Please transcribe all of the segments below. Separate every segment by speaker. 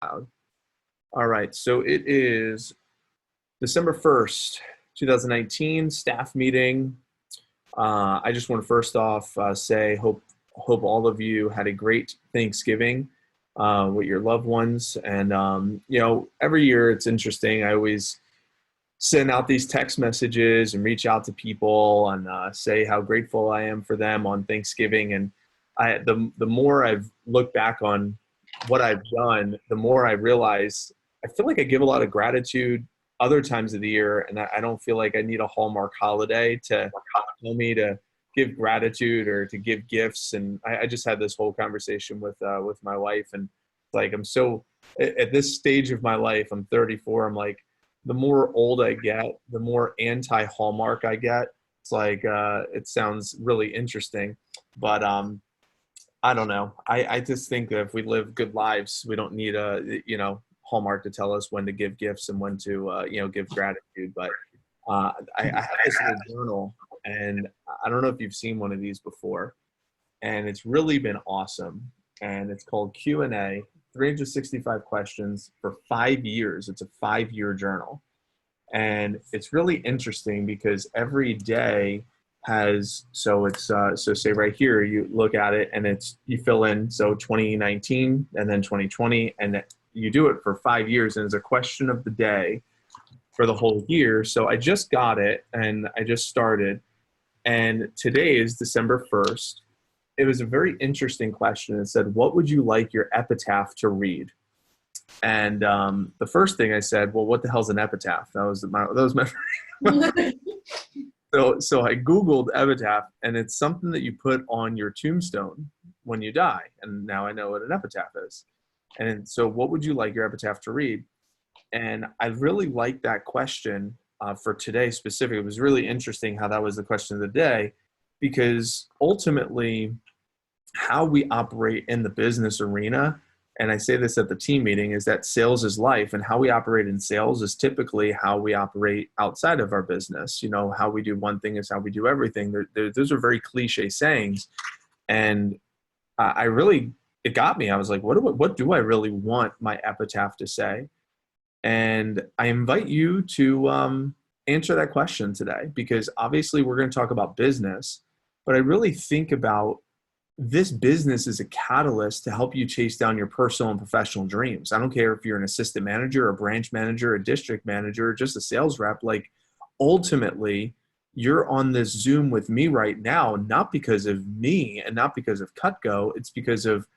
Speaker 1: Loud. All right, so it is December 1st, 2019, staff meeting. I just want to first off say hope all of you had a great Thanksgiving with your loved ones. And every year it's interesting. I always send out these text messages and reach out to people and say how grateful I am for them on Thanksgiving. And the more I've looked back on what I've done, the more I realize I feel like I give a lot of gratitude other times of the year, and I don't feel like I need a Hallmark holiday to tell me to give gratitude or to give gifts. And I just had this whole conversation with my wife, and like I'm so at this stage of my life, I'm 34. I'm like, the more old I get, the more anti-Hallmark I get. It's like it sounds really interesting, but I don't know. I just think that if we live good lives, we don't need Hallmark to tell us when to give gifts and when to give gratitude. But I have this little journal, and I don't know if you've seen one of these before, and it's really been awesome. And it's called Q&A, 365 questions for 5 years. It's a 5-year journal, and it's really interesting because every day has so say right here you look at it and it's you fill in 2019 and then 2020, and you do it for 5 years, and it's a question of the day for the whole year. So I just got it and I just started, and today is December 1st. It was a very interesting question. It said, what would you like your epitaph to read? And the first thing I said, well, what the hell's an epitaph? That was my So I Googled epitaph, and it's something that you put on your tombstone when you die. And now I know what an epitaph is. And so what would you like your epitaph to read? And I really liked that question for today specifically. It was really interesting how that was the question of the day, because ultimately how we operate in the business arena, and I say this at the team meeting, is that sales is life, and how we operate in sales is typically how we operate outside of our business. How we do one thing is how we do everything. Those are very cliche sayings. And it got me. I was like, what do I really want my epitaph to say? And I invite you to answer that question today, because obviously we're going to talk about business, but I really think about this business is a catalyst to help you chase down your personal and professional dreams. I don't care if you're an assistant manager, a branch manager, a district manager, just a sales rep. Like, ultimately, you're on this Zoom with me right now, not because of me and not because of Cutco. It's because of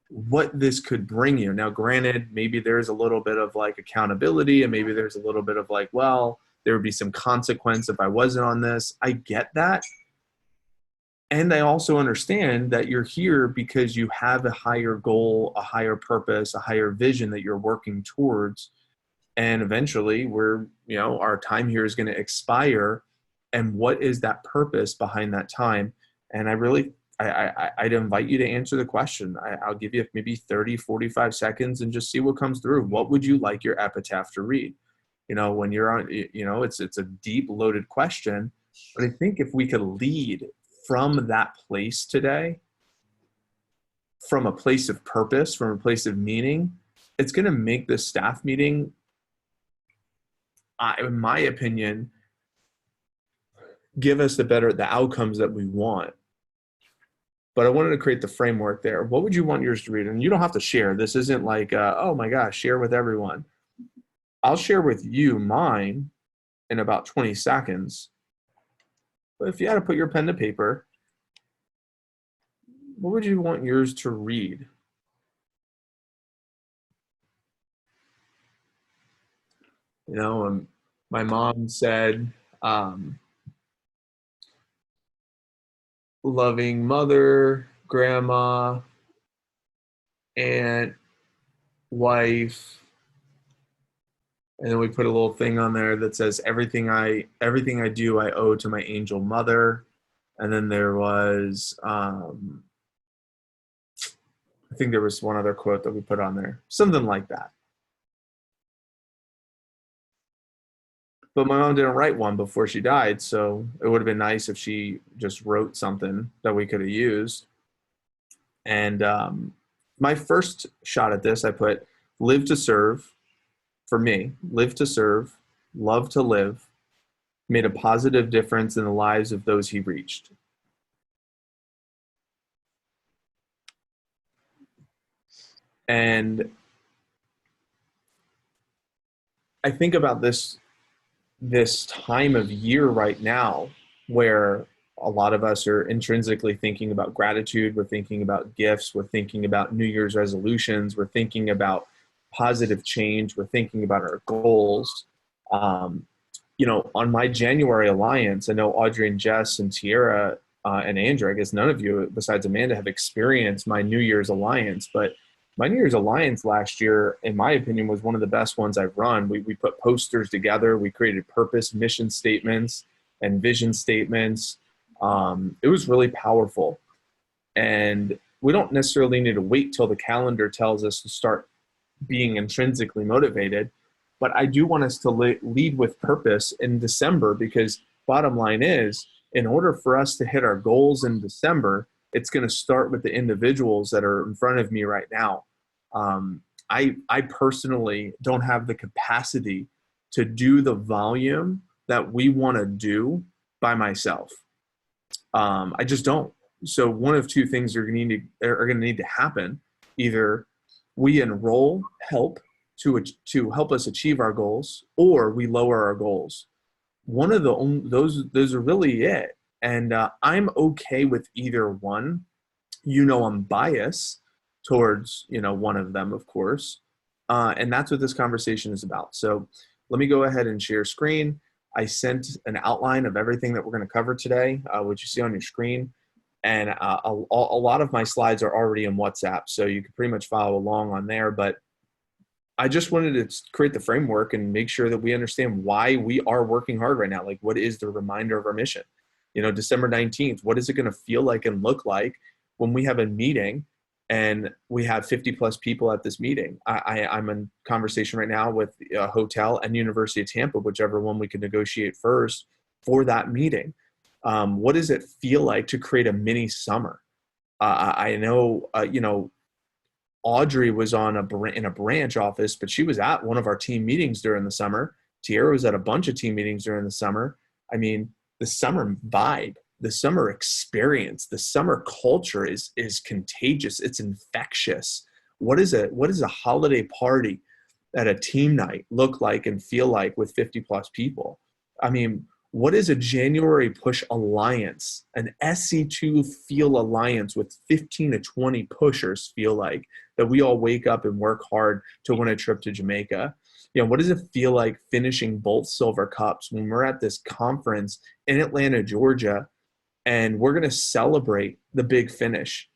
Speaker 1: what this could bring you. Now, granted, maybe there's a little bit of like accountability, and maybe there's a little bit of like, well, there would be some consequence if I wasn't on this. I get that. And I also understand that you're here because you have a higher goal, a higher purpose, a higher vision that you're working towards. And eventually our time here is going to expire. And what is that purpose behind that time? And I'd invite you to answer the question. I'll give you maybe 30, 45 seconds and just see what comes through. What would you like your epitaph to read? When you're on, it's a deep loaded question, but I think if we could lead from that place today, from a place of purpose, from a place of meaning, it's going to make this staff meeting, in my opinion, give us the outcomes that we want. But I wanted to create the framework there. What would you want yours to read? And you don't have to share. This isn't like, oh my gosh, share with everyone. I'll share with you mine in about 20 seconds. But if you had to put your pen to paper, what would you want yours to read? My mom said, loving mother, grandma, aunt, wife, and then we put a little thing on there that says everything I do I owe to my angel mother. And then there was I think there was one other quote that we put on there, something like that. But my mom didn't write one before she died, so it would have been nice if she just wrote something that we could have used. And my first shot at this, I put live to serve, for me, live to serve, love to live, made a positive difference in the lives of those he reached. And I think about this time of year right now where a lot of us are intrinsically thinking about gratitude, we're thinking about gifts, we're thinking about New Year's resolutions, we're thinking about positive change, we're thinking about our goals. On my January Alliance, I know Audrey and Jess and Tierra and Andrew, I guess none of you besides Amanda have experienced my New Year's Alliance, but my New Year's Alliance last year, in my opinion, was one of the best ones I've run. We put posters together. We created purpose, mission statements, and vision statements. It was really powerful. And we don't necessarily need to wait till the calendar tells us to start being intrinsically motivated. But I do want us to lead with purpose in December, because bottom line is, in order for us to hit our goals in December, it's going to start with the individuals that are in front of me right now. I personally don't have the capacity to do the volume that we want to do by myself. I just don't. So one of two things are going to need to happen. Either we enroll help to help us achieve our goals, or we lower our goals. One of those are really it. And I'm okay with either one. I'm biased towards one of them, of course, and that's what this conversation is about. So let me go ahead and share screen. I sent an outline of everything that we're going to cover today, which you see on your screen, and a lot of my slides are already in WhatsApp, so you can pretty much follow along on there. But I just wanted to create the framework and make sure that we understand why we are working hard right now. Like, what is the reminder of our mission? December 19th, what is it going to feel like and look like when we have a meeting and we have 50 plus people at this meeting? I'm in conversation right now with a hotel and University of Tampa, whichever one we can negotiate first for that meeting. What does it feel like to create a mini summer? I know, Audrey was in a branch office, but she was at one of our team meetings during the summer. Tierra was at a bunch of team meetings during the summer. I mean, the summer vibe, the summer experience, the summer culture is contagious. It's infectious. What is a holiday party at a team night look like and feel like with 50 plus people? I mean, what is a January push alliance, an SC2 feel alliance with 15 to 20 pushers feel like, that we all wake up and work hard to win a trip to Jamaica? What does it feel like finishing both silver cups when we're at this conference in Atlanta, Georgia, and we're going to celebrate the big finish,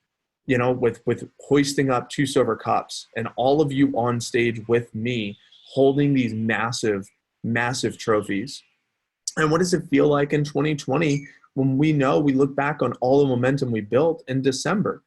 Speaker 1: with hoisting up 2 silver cups and all of you on stage with me holding these massive, massive trophies? And what does it feel like in 2020 when we look back on all the momentum we built in December?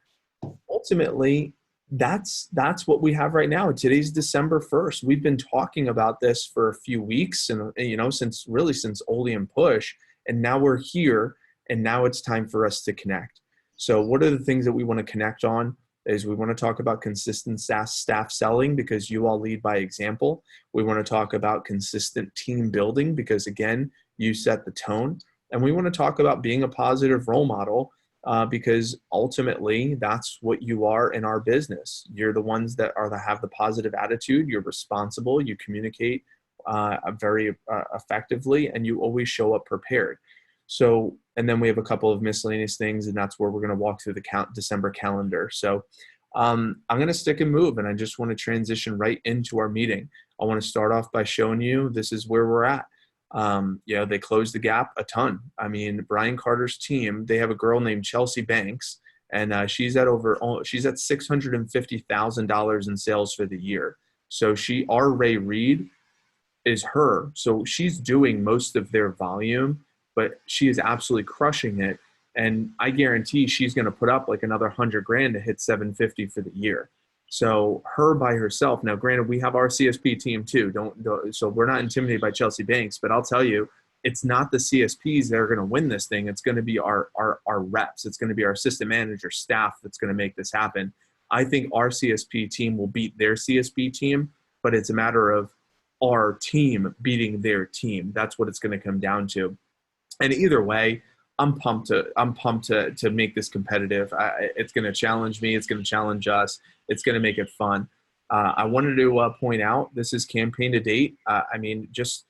Speaker 1: Ultimately, that's what we have right now. Today's December 1st. We've been talking about this for a few weeks, and since Oldie and Push, and now we're here, and now it's time for us to connect. So what are the things that we want to connect on? Is we want to talk about consistent staff selling, because you all lead by example. We want to talk about consistent team building, because again, you set the tone. And we want to talk about being a positive role model, because ultimately that's what you are in our business. You're the ones that have the positive attitude. You're responsible. You communicate very effectively, and you always show up prepared. So, and then we have a couple of miscellaneous things, and that's where we're going to walk through the December calendar. So I'm going to stick and move, and I just want to transition right into our meeting. I want to start off by showing you this is where we're at. They closed the gap a ton. I mean, Brian Carter's team, they have a girl named Chelsea Banks, and she's at $650,000 in sales for the year. So our Ray Reed is her. So she's doing most of their volume, but she is absolutely crushing it. And I guarantee she's going to put up like another $100,000 to hit 750 for the year. So her by herself. Now, granted, we have our CSP team too. So we're not intimidated by Chelsea Banks, but I'll tell you, it's not the CSPs that are going to win this thing. It's going to be our reps. It's going to be our assistant manager staff that's going to make this happen. I think our CSP team will beat their CSP team, but it's a matter of our team beating their team. That's what it's going to come down to. And either way, I'm pumped to make this competitive. It's going to challenge me. It's going to challenge us. It's going to make it fun. I wanted to point out this is campaign to date. I mean, just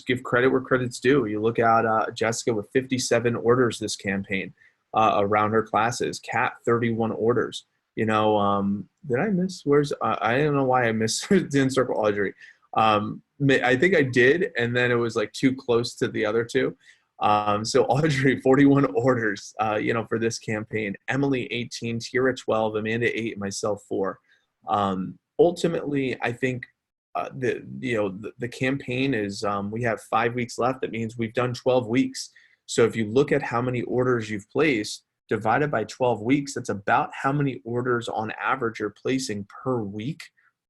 Speaker 1: give credit where credit's due. You look at Jessica with 57 orders this campaign around her classes. Kat 31 orders. Did I miss? I don't know why I missed. Didn't circle Audrey. I think I did, and then it was like too close to the other two. So Audrey, 41 orders, for this campaign. Emily, 18, Tira, 12, Amanda, 8, myself, 4. Ultimately, I think the campaign is we have 5 weeks left. That means we've done 12 weeks. So if you look at how many orders you've placed divided by 12 weeks, that's about how many orders on average you're placing per week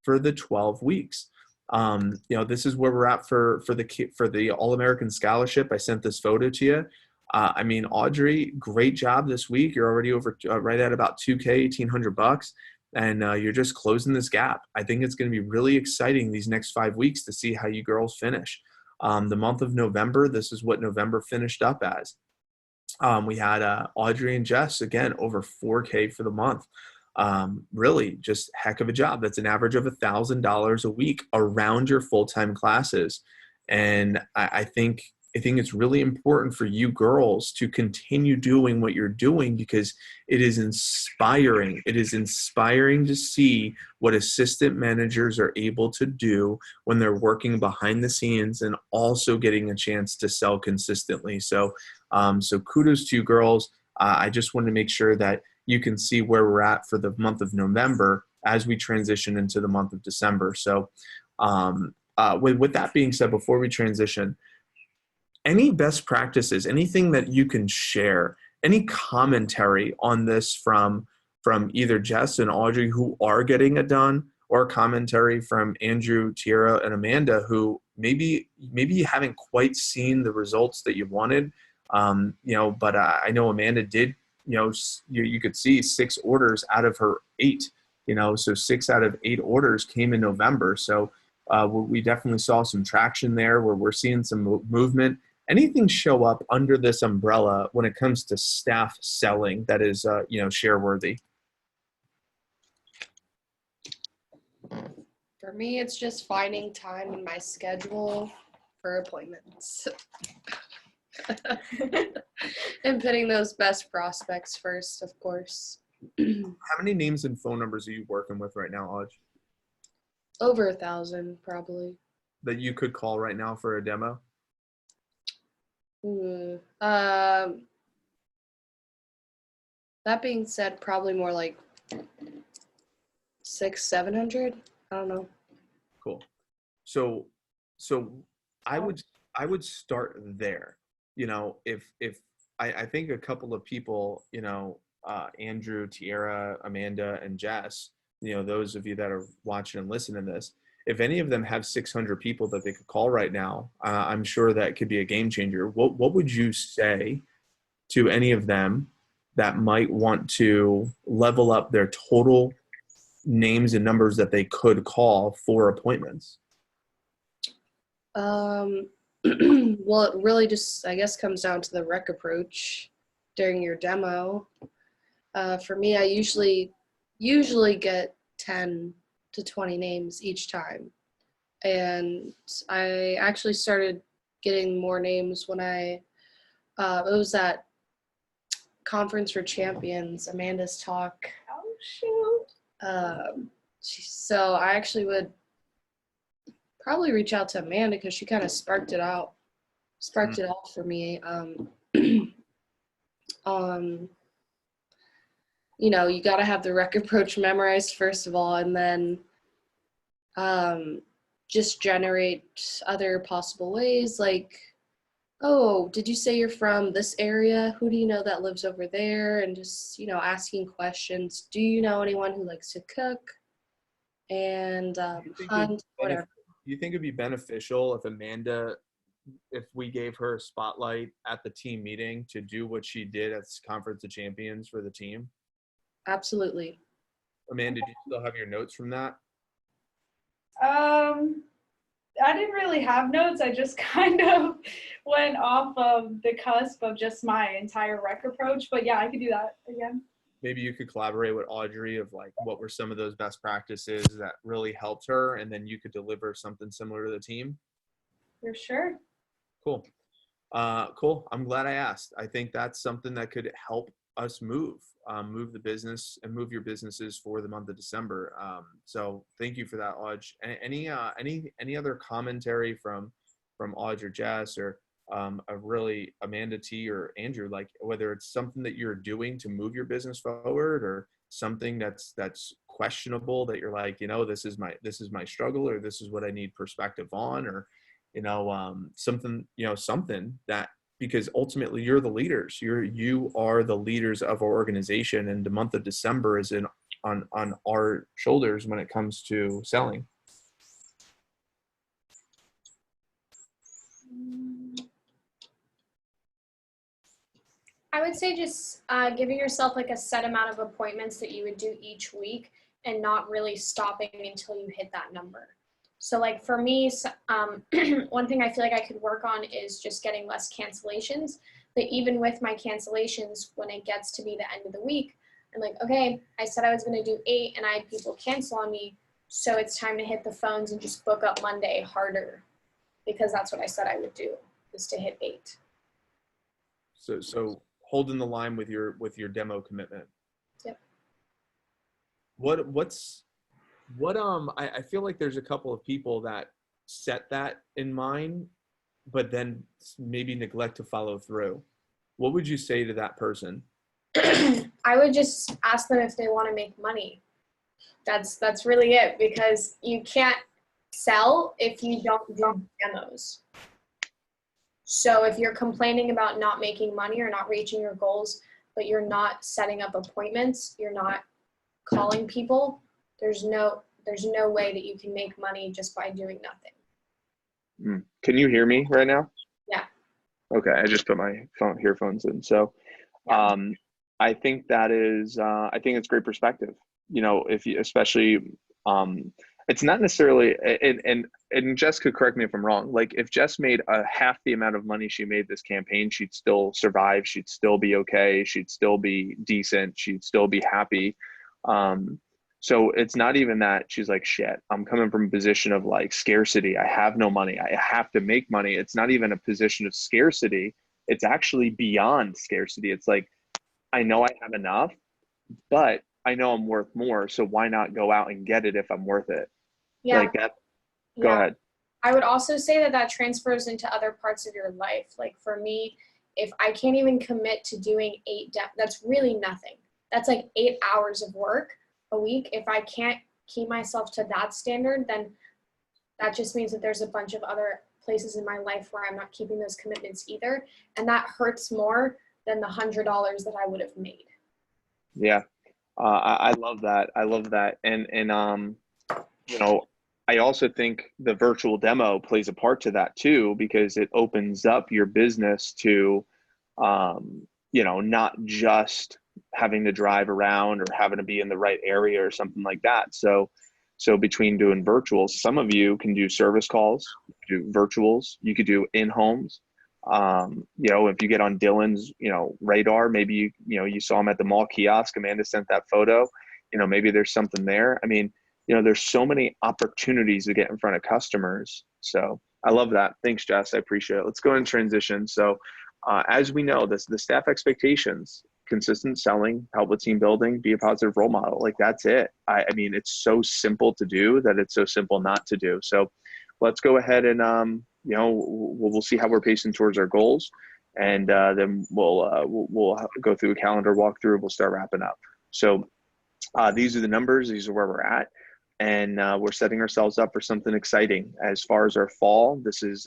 Speaker 1: for the 12 weeks. This is where we're at for the All-American Scholarship. I sent this photo to you. Audrey, great job this week. You're already over right at about $2K, $1,800, and you're just closing this gap. I think it's going to be really exciting these next 5 weeks to see how you girls finish. The month of November, this is what November finished up as. We had Audrey and Jess, again, over 4K for the month. Really just heck of a job. That's an average of $1,000 a week around your full-time classes. And I think it's really important for you girls to continue doing what you're doing because it is inspiring. It is inspiring to see what assistant managers are able to do when they're working behind the scenes and also getting a chance to sell consistently. So kudos to you girls. I just wanted to make sure that you can see where we're at for the month of November as we transition into the month of December. So with that being said, before we transition, any best practices, anything that you can share, any commentary on this from either Jess and Audrey who are getting it done, or commentary from Andrew, Tierra, and Amanda who maybe you haven't quite seen the results that you wanted, but I know Amanda did. You could see 6 orders out of her 8, so 6 out of 8 orders came in November. So we definitely saw some traction there where we're seeing some movement. Anything show up under this umbrella when it comes to staff selling that is, share worthy?
Speaker 2: For me, it's just finding time in my schedule for appointments. And putting those best prospects first, of course.
Speaker 1: How many names and phone numbers are you working with right now, Audrey?
Speaker 2: Over 1,000, probably.
Speaker 1: That you could call right now for a demo?
Speaker 2: That being said, probably more like 600-700. I don't know.
Speaker 1: Cool. So I would start there. If I think a couple of people, Andrew, Tierra, Amanda, and Jess, those of you that are watching and listening to this, if any of them have 600 people that they could call right now, I'm sure that could be a game changer. What would you say to any of them that might want to level up their total names and numbers that they could call for appointments?
Speaker 2: Well, it really just, I guess, comes down to the rec approach during your demo. For me, I usually get 10 to 20 names each time. And I actually started getting more names when it was at Conference for Champions, Amanda's talk. Oh, shoot. So I actually would probably reach out to Amanda because she kind of sparked it off for me. You got to have the rec approach memorized first of all, and then just generate other possible ways like, oh, did you say you're from this area? Who do you know that lives over there? And just, asking questions. Do you know anyone who likes to cook? And hunt, whatever.
Speaker 1: Do you think it'd be beneficial if we gave her a spotlight at the team meeting to do what she did at Conference of Champions for the team?
Speaker 2: Absolutely.
Speaker 1: Amanda, do you still have your notes from that?
Speaker 3: I didn't really have notes. I just kind of went off of the cusp of just my entire rec approach. But yeah, I could do that again.
Speaker 1: Maybe you could collaborate with Audrey of like what were some of those best practices that really helped her, and then you could deliver something similar to the team.
Speaker 3: For sure.
Speaker 1: Cool. Cool. I'm glad I asked. I think that's something that could help us move the business and move your businesses for the month of December. So thank you for that, Audrey. Any other commentary from Audrey or Jess or really Amanda T or Andrew, like whether it's something that you're doing to move your business forward or something that's questionable that you're like, this is my struggle, or this is what I need perspective on, or something that, because ultimately you're the leaders, you are the leaders of our organization, and the month of December is on our shoulders when it comes to selling.
Speaker 4: I would say just giving yourself like a set amount of appointments that you would do each week and not really stopping until you hit that number. So like for me, one thing I feel like I could work on is just getting less cancellations. But even with my cancellations, when it gets to be the end of the week, I'm like, okay, I said I was going to do 8 and I had people cancel on me. So it's time to hit the phones and just book up Monday harder, because that's what I said I would do, is to hit 8.
Speaker 1: So holding the line with your demo commitment.
Speaker 4: Yep.
Speaker 1: I feel like there's a couple of people that set that in mind, but then maybe neglect to follow through. What would you say to that person?
Speaker 4: I would just ask them if they want to make money. That's really it, because you can't sell if you don't do demos. So if you're complaining about not making money or not reaching your goals, but you're not setting up appointments, you're not calling people, there's no way that you can make money just by doing nothing.
Speaker 5: Can you hear me right now?
Speaker 4: Yeah.
Speaker 5: Okay, I just put my earphones in. So I think that is, I think it's great perspective. If you, especially, it's not necessarily, and Jess could correct me if I'm wrong. Like if Jess made half the amount of money she made this campaign, she'd still survive. She'd still be okay. She'd still be decent. She'd still be happy. So it's not even that she's like, shit, I'm coming from a position of like scarcity. I have no money. I have to make money. It's not even a position of scarcity. It's actually beyond scarcity. It's like, I know I have enough, but I know I'm worth more. So why not go out and get it if I'm worth it?
Speaker 4: Yeah.
Speaker 5: Like that. Go ahead.
Speaker 4: I would also say that transfers into other parts of your life. Like for me, if I can't even commit to doing 8 that's really nothing. That's like 8 hours of work a week. If I can't keep myself to that standard, then that just means that there's a bunch of other places in my life where I'm not keeping those commitments either. And that hurts more than the $100 that I would have made.
Speaker 5: Yeah. I love that. I love that. And I also think the virtual demo plays a part to that too, because it opens up your business to, not just having to drive around or having to be in the right area or something like that. So between doing virtuals, some of you can do service calls, do virtuals, you could do in-homes. If you get on Dylan's, radar, maybe you saw him at the mall kiosk, Amanda sent that photo, maybe there's something there. I mean, there's so many opportunities to get in front of customers. So I love that. Thanks, Jess. I appreciate it. Let's go and transition. So as we know, the staff expectations, consistent selling, help with team building, be a positive role model. Like that's it. I mean, it's so simple to do that it's so simple not to do. So let's go ahead and, we'll see how we're pacing towards our goals. And then we'll go through a calendar walkthrough. We'll start wrapping up. So these are the numbers. These are where we're at. And we're setting ourselves up for something exciting. As far as our fall, this is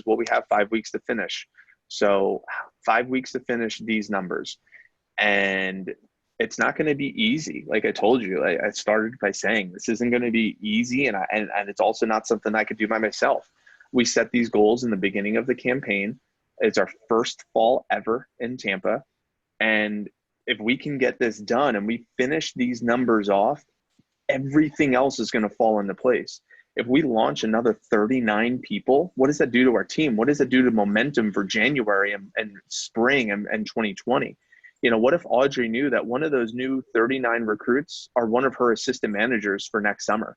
Speaker 5: what we have, 5 weeks to finish. So 5 weeks to finish these numbers. And it's not going to be easy. Like I told you, I started by saying this isn't going to be easy. And it's also not something I could do by myself. We set these goals in the beginning of the campaign. It's our first fall ever in Tampa. And if we can get this done and we finish these numbers off everything else is going to fall into place. If we launch another 39 people, what does that do to our team? What does that do to momentum for January and spring and 2020? You know, what if Audrey knew that one of those new 39 recruits are one of her assistant managers for next summer?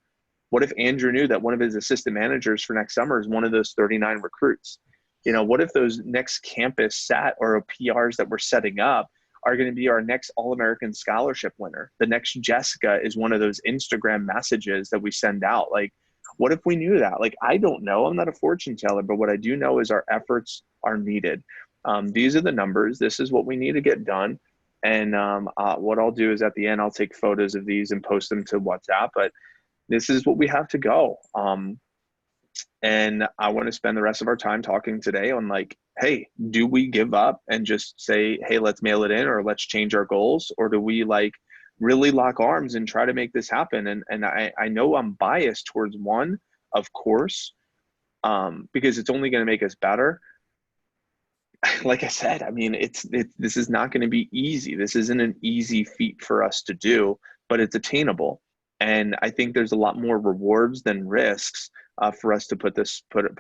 Speaker 5: What if Andrew knew that one of his assistant managers for next summer is one of those 39 recruits? You know, what if those next campus or PRs that we're setting up are going to be our next All-American scholarship winner? The next Jessica is one of those Instagram messages that we send out. Like, what if we knew that? Like, I don't know. I'm not a fortune teller, but what I do know is our efforts are needed. These are the numbers. This is what we need to get done. And what I'll do is at the end, I'll take photos of these and post them to WhatsApp. But this is what we have to go. And I want to spend the rest of our time talking today on like, hey, do we give up and just say, hey, let's mail it in, or let's change our goals? Or do we like really lock arms and try to make this happen? And I know I'm biased towards one, of course, because it's only going to make us better. Like I said, I mean, this is not going to be easy. This isn't an easy feat for us to do, but it's attainable. And I think there's a lot more rewards than risks for us to put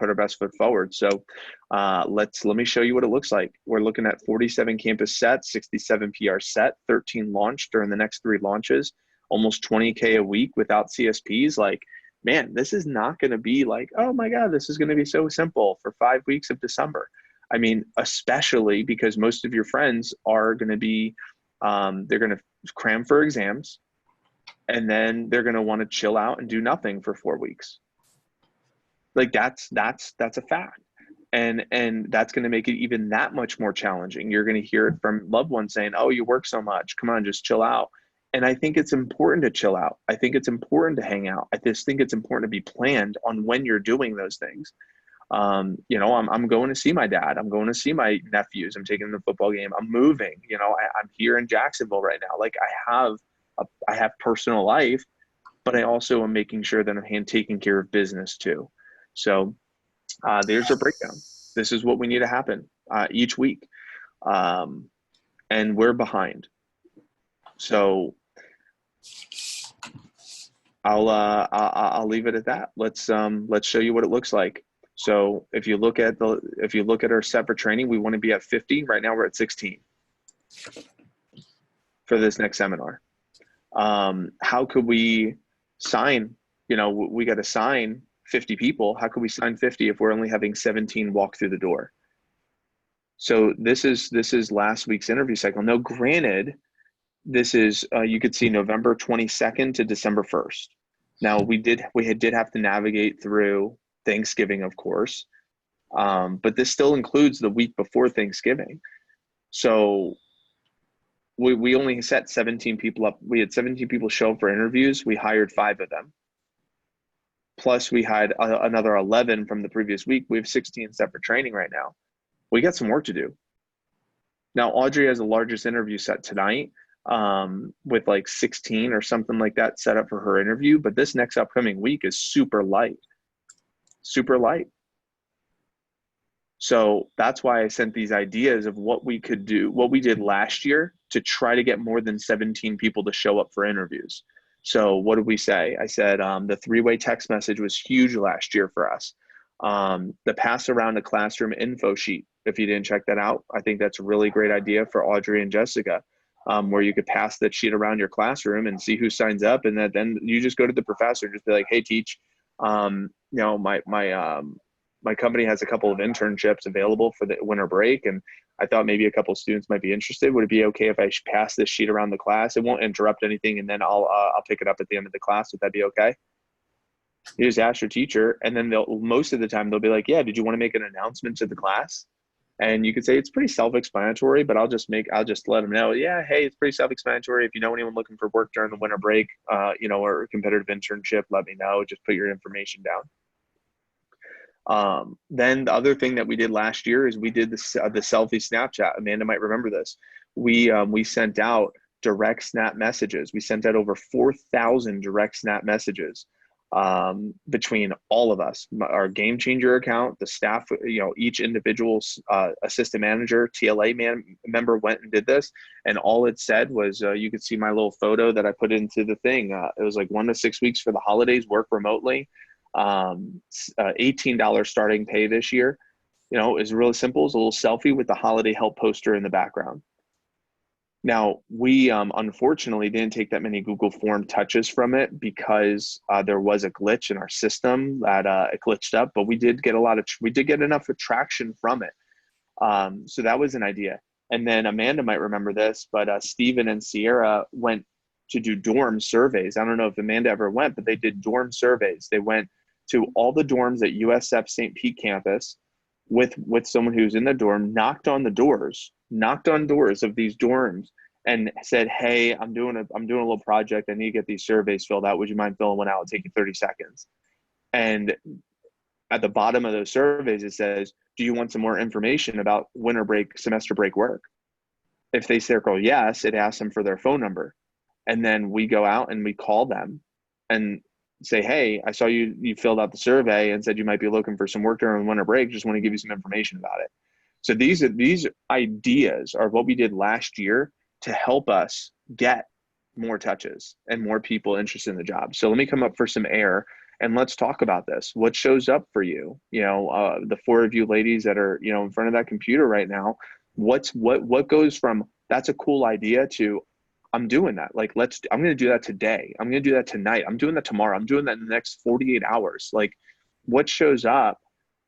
Speaker 5: our best foot forward. So let me show you what it looks like. We're looking at 47 campus sets, 67 PR set, 13 launched during the next 3 launches, almost 20K a week without CSPs. Like, man, this is not going to be like, oh my God, this is going to be so simple for 5 weeks of December. I mean, especially because most of your friends are going to be, they're going to cram for exams, and then they're going to want to chill out and do nothing for 4 weeks. Like that's a fact. And that's going to make it even that much more challenging. You're going to hear it from loved ones saying, oh, you work so much, come on, just chill out. And I think it's important to chill out. I think it's important to hang out. I just think it's important to be planned on when you're doing those things. You know, I'm going to see my dad. I'm going to see my nephews. I'm taking them to the football game. I'm moving. You know, I'm here in Jacksonville right now. Like I have personal life, but I also am making sure that I'm taking care of business too. So there's a breakdown. This is what we need to happen each week, and we're behind. So I'll leave it at that. Let's show you what it looks like. So if you look at our set for training, we want to be at 50. Right now we're at 16 for this next seminar. How could we sign? You know, we got to sign 50 people. How could we sign 50 if we're only having 17 walk through the door? So this is last week's interview cycle. Now, granted, this is you could see November 22nd to December 1st. Now we did have to navigate through Thanksgiving, of course, but this still includes the week before Thanksgiving. So we only set 17 people up. We had 17 people show up for interviews. We hired 5 of them. Plus we had another 11 from the previous week. We have 16 set for training right now. We got some work to do. Now Audrey has the largest interview set tonight, with like 16 or something like that set up for her interview. But this next upcoming week is super light. So that's why I sent these ideas of what we could do, what we did last year to try to get more than 17 people to show up for interviews. So what did we say? I said the 3-way text message was huge last year for us. The pass around a classroom info sheet, if you didn't check that out, I think that's a really great idea for Audrey and Jessica, where you could pass that sheet around your classroom and see who signs up. And then you just go to the professor and just be like, hey, teach, you know, my company has a couple of internships available for the winter break, and I thought maybe a couple of students might be interested. Would it be okay if I pass this sheet around the class? It won't interrupt anything, and then I'll pick it up at the end of the class. Would that be okay? You just ask your teacher, and then most of the time they'll be like, yeah, did you want to make an announcement to the class? And you could say it's pretty self-explanatory, but I'll just let them know, yeah, hey, it's pretty self-explanatory. If you know anyone looking for work during the winter break, you know, or a competitive internship, let me know. Just put your information down. Then the other thing that we did last year is we did the selfie Snapchat. Amanda might remember this. We sent out direct snap messages. We sent out over 4,000 direct snap messages between all of us, our Game Changer account, the staff, each individual assistant manager, TLA member went and did this. And all it said was, you could see my little photo that I put into the thing. It was like 1 to 6 weeks for the holidays, work remotely, $18 starting pay this year. Is really simple. It's a little selfie with the holiday help poster in the background. Now, we unfortunately didn't take that many Google Form touches from it because there was a glitch in our system that it glitched up, but we did get enough traction from it. So that was an idea. And then Amanda might remember this, but Steven and Sierra went to do dorm surveys. I don't know if Amanda ever went, but they did dorm surveys. They went to all the dorms at USF St. Pete campus with someone who's in the dorm, knocked on doors of these dorms and said, hey, I'm doing a little project. I need to get these surveys filled out. Would you mind filling one out? It'll take you 30 seconds. And at the bottom of those surveys, it says, do you want some more information about winter break, semester break work? If they circle yes, it asks them for their phone number. And then we go out and we call them and say, hey, I saw you filled out the survey and said you might be looking for some work during winter break. Just want to give you some information about it. So these ideas are what we did last year to help us get more touches and more people interested in the job. So let me come up for some air and let's talk about this. What shows up for you? The 4 of you ladies that are, in front of that computer right now, what goes from that's a cool idea to I'm doing that. Like, I'm going to do that today. I'm going to do that tonight. I'm doing that tomorrow. I'm doing that in the next 48 hours. Like, what shows up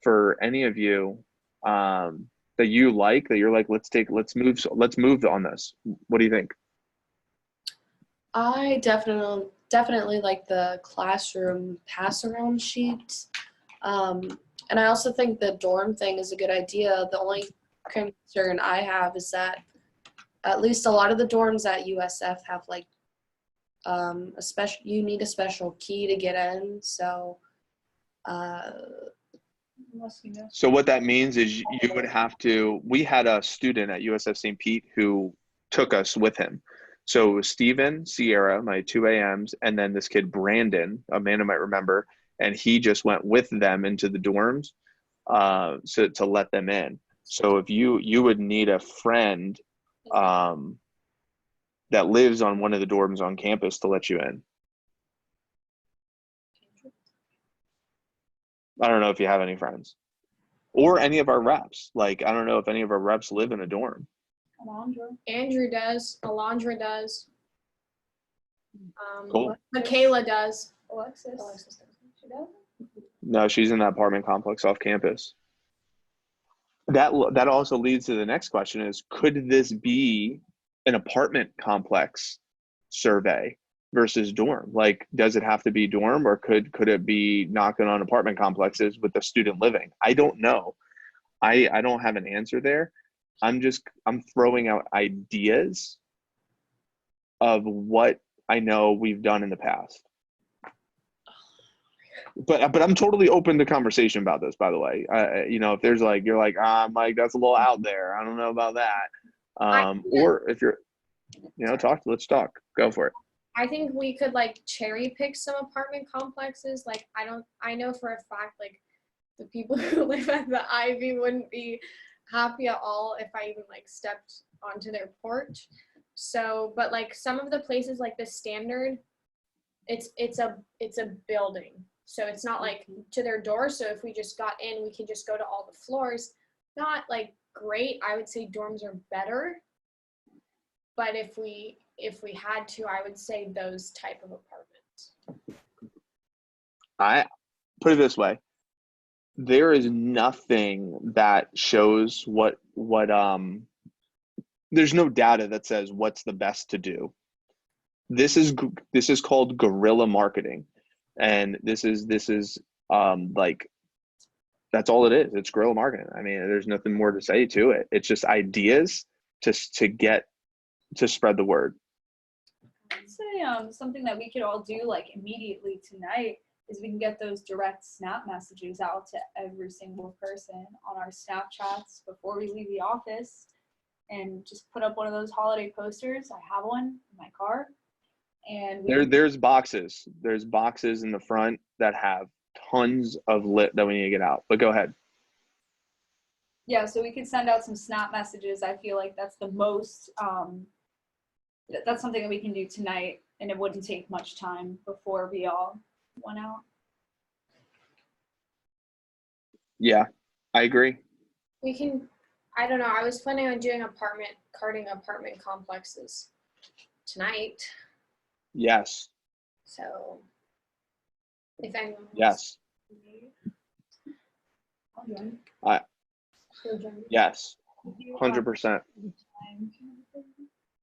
Speaker 5: for any of you that you like, that you're like, let's move on this. What do you think?
Speaker 2: I definitely like the classroom pass around sheet. And I also think the dorm thing is a good idea. The only concern I have is that at least a lot of the dorms at USF have like you need a special key to get in. So
Speaker 5: So what that means is you would have to, we had a student at USF St. Pete who took us with him. So it was Steven, Sierra, my 2 AMs, and then this kid, Brandon, Amanda might remember, and he just went with them into the dorms so to let them in. So if you would need a friend that lives on one of the dorms on campus to let you in. I don't know if you have any friends or any of our reps. Like, I don't know if any of our reps live in a dorm.
Speaker 4: Andrew does. Alondra does.
Speaker 5: Cool.
Speaker 4: Michaela does.
Speaker 3: Alexis does. She does?
Speaker 5: No, she's in that apartment complex off campus. That also leads to the next question is, could this be an apartment complex survey versus dorm? Like, does it have to be dorm, or could it be knocking on apartment complexes with the student living? I don't know. I don't have an answer there. I'm throwing out ideas of what I know we've done in the past. But I'm totally open to conversation about this, by the way. If there's like, you're like, Mike, that's a little out there. I don't know about that. Or if you're, let's talk. Go for it.
Speaker 4: I think we could like cherry pick some apartment complexes. Like, I know for a fact, like the people who live at the Ivy wouldn't be happy at all if I even like stepped onto their porch. So, but like some of the places like the Standard, it's a building. So it's not like to their door. So if we just got in, we can just go to all the floors. Not like great. I would say dorms are better. But if we had to, I would say those type of apartments.
Speaker 5: I put it this way. There is nothing that shows what there's no data that says what's the best to do. This is called guerrilla marketing. And this is like, that's all it is. It's guerrilla marketing. I mean, there's nothing more to say to it. It's just ideas to spread the word.
Speaker 3: I'd say something that we could all do like immediately tonight is we can get those direct Snap messages out to every single person on our Snapchats before we leave the office, and just put up one of those holiday posters. I have one in my car. and
Speaker 5: There's boxes. There's boxes in the front that have tons of lit that we need to get out. But go ahead.
Speaker 3: yeah, so we could send out some snap messages. I feel like that's the most, that's something that we can do tonight, and it wouldn't take much time before we all went out.
Speaker 5: Yeah, I agree.
Speaker 4: We can, I don't know, I was planning on doing carting apartment complexes tonight,
Speaker 5: Yes.
Speaker 4: so if anyone wants
Speaker 5: Yes.
Speaker 4: to I'll join.
Speaker 5: I-
Speaker 4: You'll join me?
Speaker 5: Yes.
Speaker 3: Do you,
Speaker 5: 100%.
Speaker 3: time kind of thing?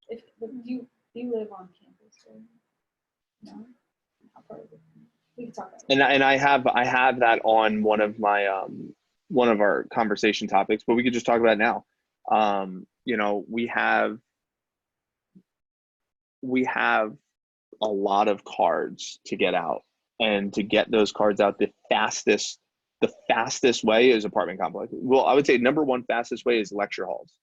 Speaker 3: If do you live on campus, or no? How far is it? We can talk about it.
Speaker 5: And I have that on one of my one of our conversation topics, but we could just talk about it now. You know, we have a lot of cards to get out, and to get those cards out the fastest way is apartment complex. Well, I would say number one fastest way is lecture halls.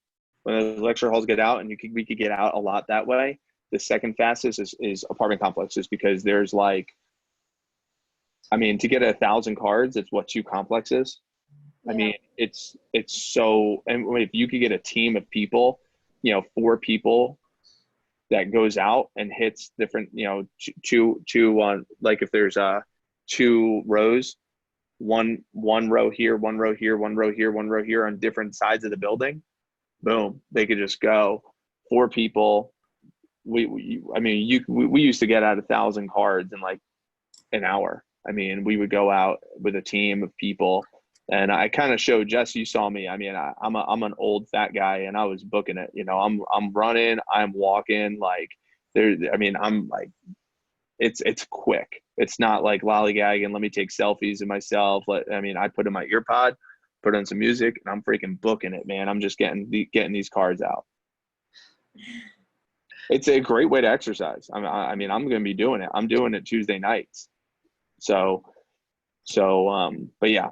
Speaker 5: When those lecture halls get out, and we could get out a lot that way. The second fastest is apartment complexes, because there's like, I mean, to get 1,000 cards, it's what 2 complexes. I
Speaker 4: Yeah.
Speaker 5: mean, it's so, and if you could get a team of people, you know, 4 people that goes out and hits different, you know, two on, like if there's 2 rows, one row here, one row here, one row here, one row here on different sides of the building, boom, they could just go. 4 people. We used to get out 1,000 cards in like an hour. I mean, we would go out with a team of people, and I kind of showed Jess. You saw me. I mean, I'm an old fat guy, and I was booking it. You know, I'm running, I'm walking like there. I mean, I'm like, it's quick. It's not like lollygagging. Let me take selfies of myself. I put in my ear pod, put on some music, and I'm freaking booking it, man. I'm just getting these cards out. It's a great way to exercise. I mean, I'm going to be doing it. I'm doing it Tuesday nights. So, but yeah.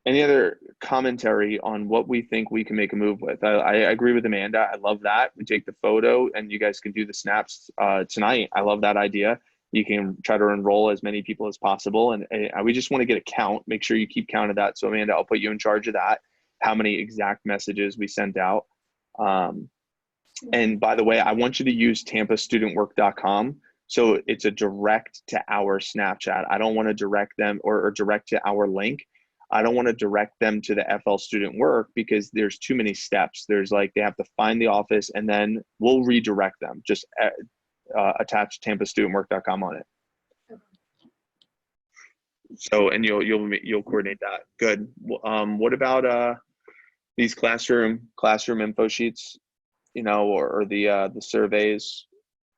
Speaker 5: Any other commentary on what we think we can make a move with? I agree with Amanda. I love that. We take the photo, and you guys can do the snaps tonight. I love that idea. You can try to enroll as many people as possible, and we just want to get a count. Make sure you keep count of that. So Amanda, I'll put you in charge of that. How many exact messages we sent out. And by the way, I want you to use tampastudentwork.com. So it's a direct to our Snapchat. I don't want to direct them or direct to our link. I don't want to direct them to the FL Student Work, because there's too many steps. There's like, they have to find the office, and then we'll redirect them. Just attach tampastudentwork.com on it. So, and you'll coordinate that. Good. What about these classroom info sheets, you know, or the surveys,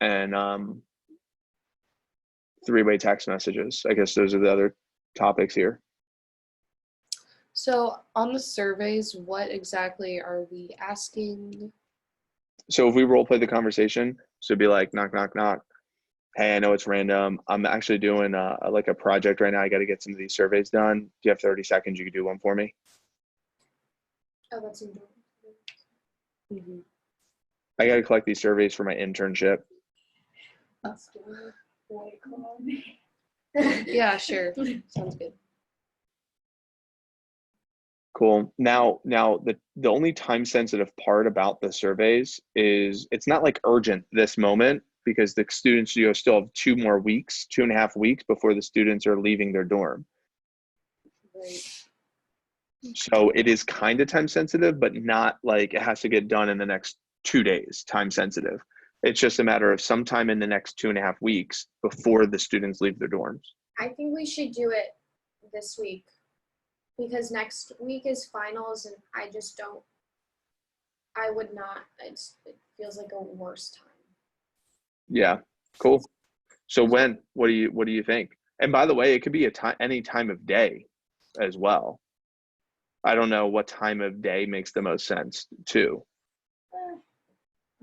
Speaker 5: and 3-way text messages? I guess those are the other topics here.
Speaker 2: So on the surveys, what exactly are we asking?
Speaker 5: So if we role play the conversation, so it'd be like, knock, knock, knock. Hey, I know it's random. I'm actually doing like a project right now. I got to get some of these surveys done. Do you have 30 seconds? You could do one for me.
Speaker 4: Oh, that's enjoyable.
Speaker 2: Mm-hmm.
Speaker 5: I got to collect these surveys for my internship.
Speaker 3: Let's do a boy club.
Speaker 2: Yeah, sure. Sounds good.
Speaker 5: Cool. Now the only time sensitive part about the surveys is it's not like urgent this moment, because the students, you know, still have 2.5 weeks before the students are leaving their dorm.
Speaker 2: Right.
Speaker 5: So it is kind of time sensitive, but not like it has to get done in the next 2 days time sensitive. It's just a matter of sometime in the next 2.5 weeks before the students leave their dorms.
Speaker 4: I think we should do it this week, because next week is finals, and I would not, it feels like a worse time.
Speaker 5: Yeah, cool. So what do you think? And by the way, it could be any time of day as well. I don't know what time of day makes the most sense too.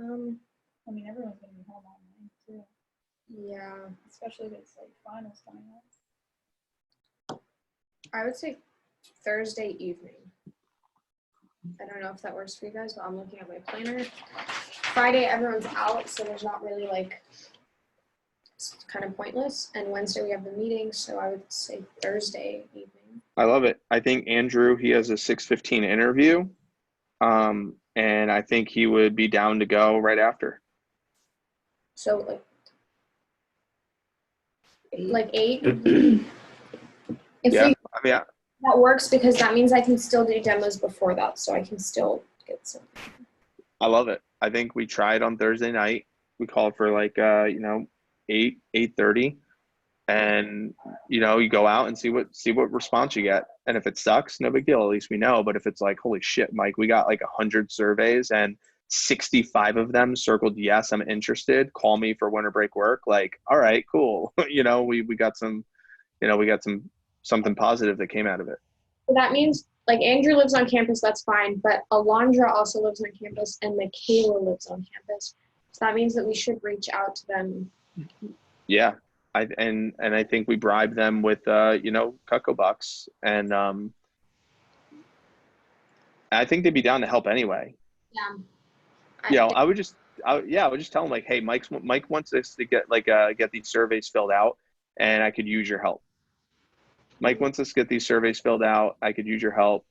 Speaker 3: I mean, everyone's gonna be home all night too,
Speaker 4: Yeah,
Speaker 3: especially if it's like finals time.
Speaker 4: I would say Thursday evening. I don't know if that works for you guys, but I'm looking at my planner. Friday, everyone's out, so there's not really like, it's kind of pointless. And Wednesday, we have the meeting, so I would say Thursday evening.
Speaker 5: I love it. I think Andrew, he has a 6:15 interview. And I think he would be down to go right after.
Speaker 4: So like 8. If
Speaker 5: Yeah.
Speaker 4: we,
Speaker 5: I mean,
Speaker 4: that works because that means I can still do demos before that, so I can still get some.
Speaker 5: I love it. I think we tried on Thursday night. We called for like, 8:30, and you go out and see what response you get. And if it sucks, no big deal. At least we know. But if it's like, holy shit, Mike, we got like 100 surveys and 65 of them circled yes, I'm interested. Call me for winter break work. Like, all right, cool. we got some, something positive that came out of it.
Speaker 4: So that means like Andrew lives on campus, that's fine, but Alondra also lives on campus and Michaela lives on campus. So that means that we should reach out to them.
Speaker 5: Yeah. I think we bribe them with Cutco bucks, and I think they'd be down to help anyway.
Speaker 4: Yeah.
Speaker 5: I would just tell them like, hey, Mike wants us to get these surveys filled out, and I could use your help. Mike wants us to get these surveys filled out. I could use your help.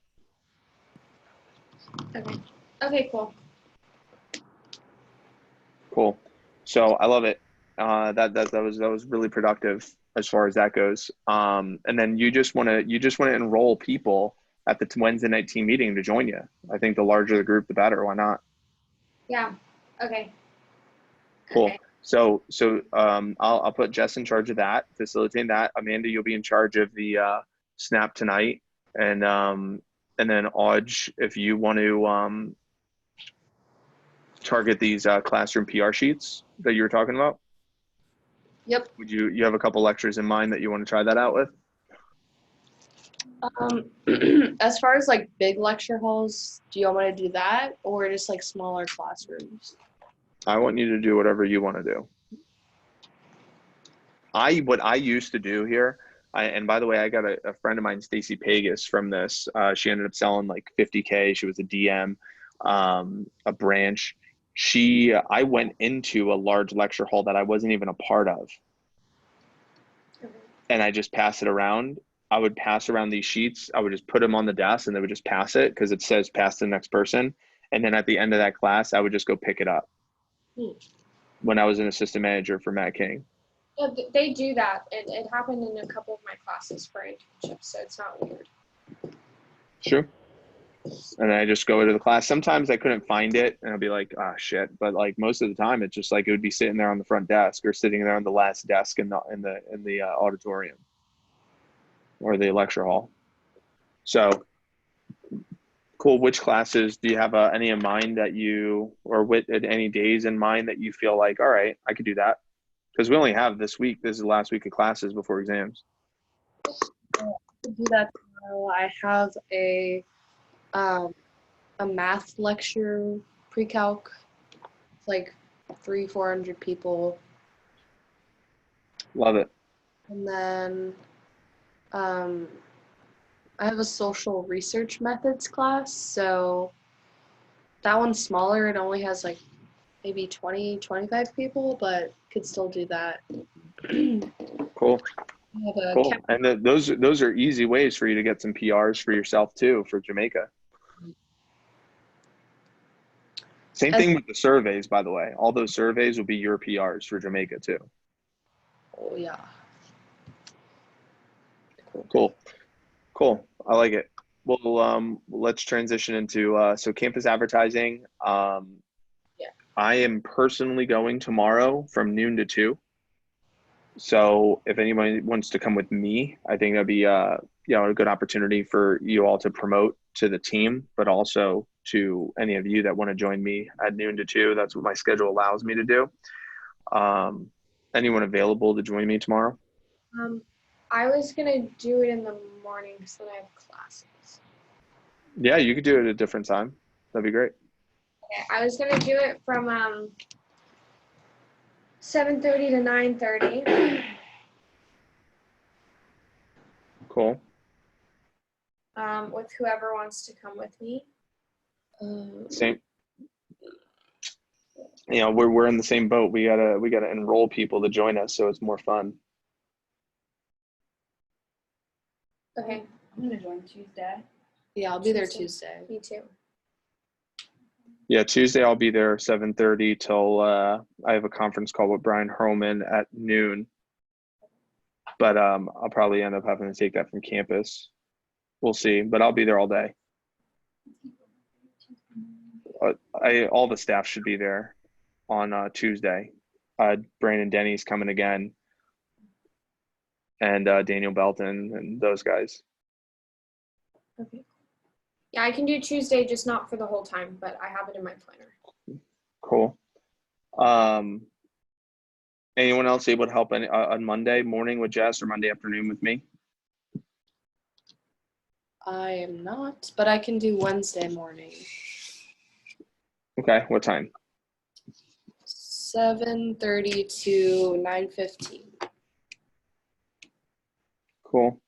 Speaker 4: Okay, cool.
Speaker 5: Cool. So I love it. That was really productive as far as that goes. And then you just want to enroll people at the Wednesday night team meeting to join you. I think the larger the group, the better. Why not?
Speaker 4: Yeah. Okay.
Speaker 5: Cool.
Speaker 4: Okay.
Speaker 5: So I'll put Jess in charge of that, facilitating that. Amanda, you'll be in charge of the snap tonight, and then Audge, if you want to target these classroom PR sheets that you were talking about.
Speaker 2: Yep.
Speaker 5: Would you have a couple lectures in mind that you want to try that out with?
Speaker 2: As far as like big lecture halls, do you want me to do that or just like smaller classrooms?
Speaker 5: I want you to do whatever you want to do. What I used to do here, and by the way, I got a friend of mine, Stacy Pagus, from this. She ended up selling like 50K. She was a DM, a branch. I went into a large lecture hall that I wasn't even a part of. And I just pass it around. I would pass around these sheets. I would just put them on the desk and they would just pass it because it says pass to the next person. And then at the end of that class, I would just go pick it up when I was an assistant manager for Matt King.
Speaker 4: Yeah, they do that. It happened in a couple of my classes for internships, so it's not weird.
Speaker 5: Sure. And I just go to the class. Sometimes I couldn't find it and I'd be like, ah, shit. But like most of the time, it's just like it would be sitting there on the front desk or sitting there on the last desk in the auditorium or the lecture hall. So cool. Which classes do you have any in mind that any days in mind that you feel like, all right, I could do that? Because we only have this week. This is the last week of classes before exams.
Speaker 2: To do that tomorrow, I have a math lecture pre-calc. It's like 300-400 people.
Speaker 5: Love it.
Speaker 2: And then I have a social research methods class, so that one's smaller. It only has like maybe 20-25 people, but could still do that.
Speaker 5: Cool. Cool.
Speaker 2: Chem-
Speaker 5: And those are easy ways for you to get some PRs for yourself too, for Jamaica. Same thing with the surveys, by the way. All those surveys will be your PRs for Jamaica too.
Speaker 2: Oh yeah.
Speaker 5: Cool. I like it. Well, let's transition into so campus advertising.
Speaker 2: Yeah.
Speaker 5: I am personally going tomorrow from noon to 2. So if anybody wants to come with me, I think that'd be a good opportunity for you all to promote to the team, but also to any of you that want to join me at noon to 2. That's what my schedule allows me to do. Anyone available to join me tomorrow?
Speaker 4: I was gonna do it in the morning because then I have classes.
Speaker 5: Yeah, you could do it at a different time. That'd be great.
Speaker 4: Okay, I was gonna do it from 7:30 to 9:30.
Speaker 5: Cool.
Speaker 4: With whoever wants to come with me.
Speaker 5: Same. You know, we're in the same boat. We gotta enroll people to join us, so it's more fun.
Speaker 4: Okay,
Speaker 3: I'm gonna join Tuesday.
Speaker 2: Yeah, I'll be there Tuesday.
Speaker 4: me too.
Speaker 5: Yeah, Tuesday I'll be there 7:30 till I have a conference call with Brian Hurlman at noon. But I'll probably end up having to take that from campus. We'll see, but I'll be there all day. All the staff should be there on Tuesday. Brandon Denny's coming again, and Daniel Belton and those guys.
Speaker 4: Okay. Yeah, I can do Tuesday, just not for the whole time, but I have it in my planner.
Speaker 5: Cool. Anyone else able to help on Monday morning with Jess or Monday afternoon with me?
Speaker 2: I am not, but I can do Wednesday morning.
Speaker 5: Okay, what time?
Speaker 2: 7:30 to 9:15.
Speaker 5: Cool.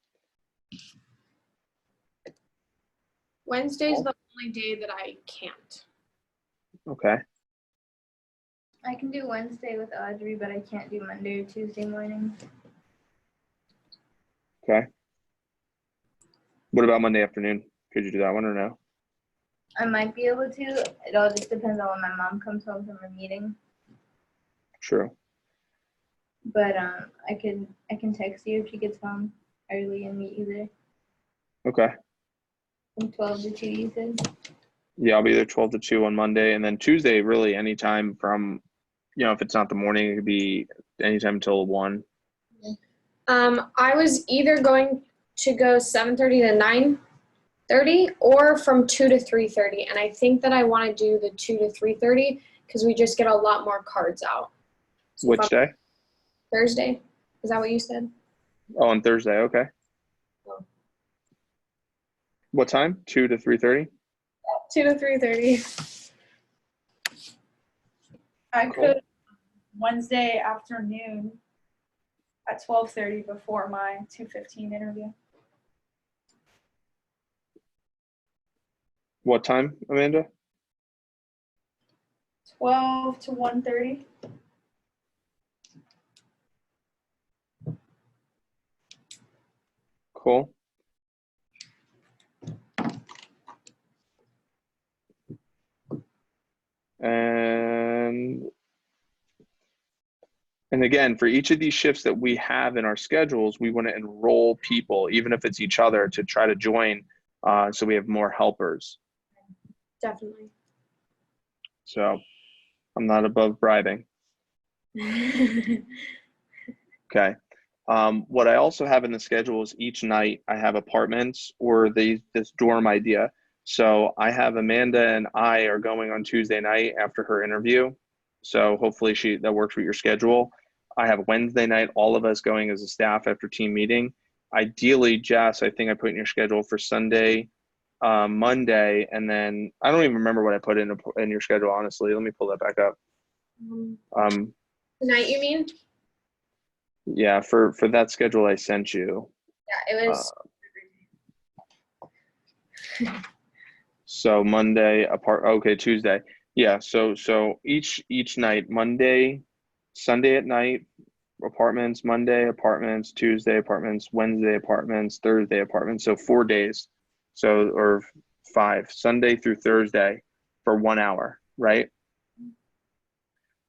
Speaker 4: Wednesday's
Speaker 5: Cool.
Speaker 4: the only day that I can't.
Speaker 5: Okay.
Speaker 6: I can do Wednesday with Audrey, but I can't do Monday or Tuesday morning.
Speaker 5: Okay. What about Monday afternoon? Could you do that one or no?
Speaker 6: I might be able to. It all just depends on when my mom comes home from her meeting.
Speaker 5: True.
Speaker 6: But I can text you if she gets home early and meet you there.
Speaker 5: Okay.
Speaker 6: From 12 to 2, you said?
Speaker 5: Yeah, I'll be there 12 to 2 on Monday, and then Tuesday, really anytime from, if it's not the morning, it could be anytime until 1.
Speaker 4: I was either going to go 7:30 to 9:30 or from 2 to 3:30, and I think that I want to do the 2 to 3:30 because we just get a lot more cards out. So
Speaker 5: Which day?
Speaker 4: Thursday? Is that what you said?
Speaker 5: Oh, on Thursday. Okay.
Speaker 4: Oh.
Speaker 5: What time? 2 to 3:30?
Speaker 4: 2 to 3:30.
Speaker 3: I
Speaker 5: Cool.
Speaker 3: could Wednesday afternoon at 12:30 before my 2:15 interview.
Speaker 5: What time, Amanda?
Speaker 3: 12 to 1:30.
Speaker 5: Cool. And again, for each of these shifts that we have in our schedules, we want to enroll people, even if it's each other, to try to join so we have more helpers.
Speaker 4: Definitely.
Speaker 5: So I'm not above bribing. Okay. What I also have in the schedule is each night I have apartments or this dorm idea. So I have Amanda and I are going on Tuesday night after her interview. So hopefully that works with your schedule. I have Wednesday night, all of us going as a staff after team meeting. Ideally, Jess, I think I put in your schedule for Sunday, Monday, and then I don't even remember what I put in your schedule, honestly. Let me pull that back up.
Speaker 4: Tonight, you mean?
Speaker 5: Yeah, for that schedule I sent you.
Speaker 4: Yeah, it was.
Speaker 5: So Monday okay, Tuesday. Yeah, so each night, Monday, Sunday at night, apartments, Monday, apartments, Tuesday, apartments, Wednesday, apartments, Thursday, apartments. So 4 days. Or 5, Sunday through Thursday for 1 hour, right?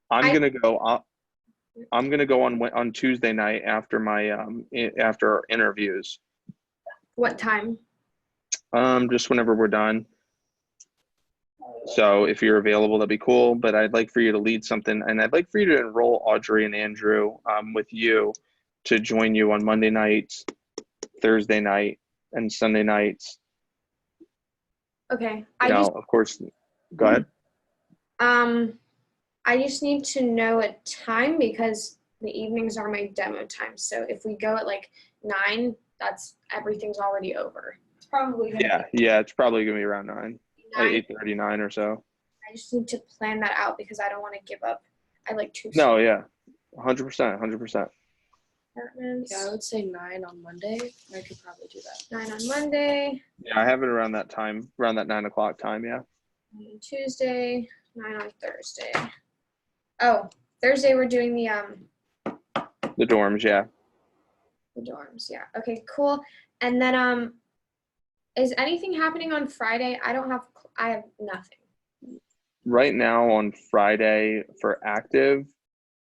Speaker 5: I'm gonna go on Tuesday night after after our interviews.
Speaker 4: What time?
Speaker 5: Just whenever we're done. So if you're available, that'd be cool. But I'd like for you to lead something, and I'd like for you to enroll Audrey and Andrew with you to join you on Monday nights, Thursday night, and Sunday nights.
Speaker 4: Okay.
Speaker 5: Of course, go ahead.
Speaker 4: I just need to know a time because the evenings are my demo time. So if we go at like 9, everything's already over.
Speaker 3: It's probably gonna
Speaker 5: Yeah, it's probably gonna be around 9,
Speaker 4: 9,
Speaker 5: 8:39 or so.
Speaker 4: I just need to plan that out because I don't want to give up. I like to.
Speaker 5: No, yeah, 100%.
Speaker 4: Apartments.
Speaker 2: Yeah, I would say 9 on Monday. I could probably do that.
Speaker 4: 9 on Monday.
Speaker 5: Yeah, I have it around that time, around that 9 o'clock time. Yeah.
Speaker 4: Tuesday, 9 on Thursday. Oh, Thursday we're doing the
Speaker 5: dorms, yeah.
Speaker 4: The dorms, yeah. Okay, cool. And then is anything happening on Friday? I have nothing.
Speaker 5: Right now on Friday for active,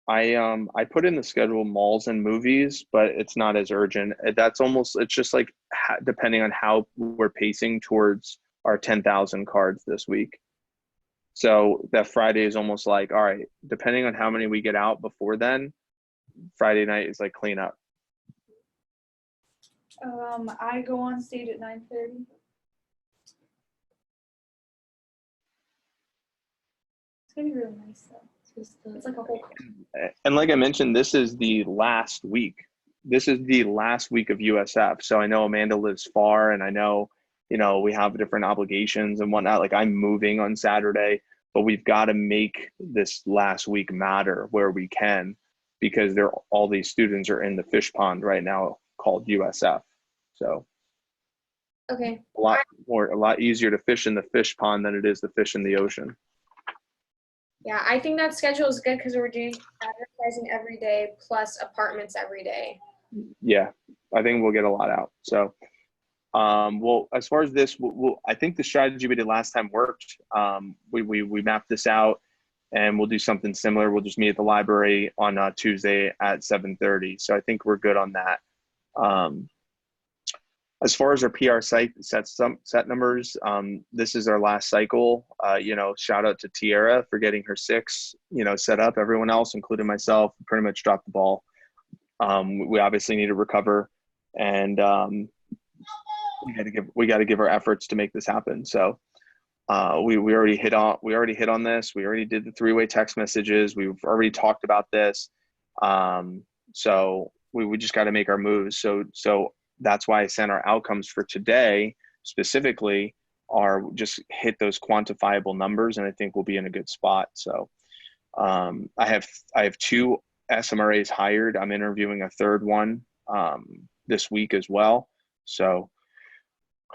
Speaker 5: I put in the schedule malls and movies, but it's not as urgent. It's just like depending on how we're pacing towards our 10,000 cards this week. So that Friday is almost like, all right, depending on how many we get out before then, Friday night is like cleanup.
Speaker 3: I go on stage at 9:30. It's gonna be really nice though. It's like a whole.
Speaker 5: And like I mentioned, this is the last week. This is the last week of USF. So I know Amanda lives far, and I know, we have different obligations and whatnot. Like I'm moving on Saturday, but we've got to make this last week matter where we can, because all these students are in the fish pond right now called USF. So
Speaker 4: Okay.
Speaker 5: a lot easier to fish in the fish pond than it is to fish in the ocean.
Speaker 4: Yeah, I think that schedule is good because we're doing advertising every day plus apartments every day.
Speaker 5: Yeah, I think we'll get a lot out. So, well, as far as this, I think the strategy we did last time worked. We mapped this out, and we'll do something similar. We'll just meet at the library on Tuesday at 7:30. So I think we're good on that. As far as our PR set numbers, this is our last cycle. Shout out to Tiara for getting her 6, set up. Everyone else, including myself, pretty much dropped the ball. We obviously need to recover, and we got to give our efforts to make this happen. So we already hit on this. We already did the 3-way text messages. We've already talked about this. So we just got to make our moves. So that's why I sent our outcomes for today specifically are just hit those quantifiable numbers, and I think we'll be in a good spot. So I have 2 SMRAs hired. I'm interviewing a 3rd one this week as well. So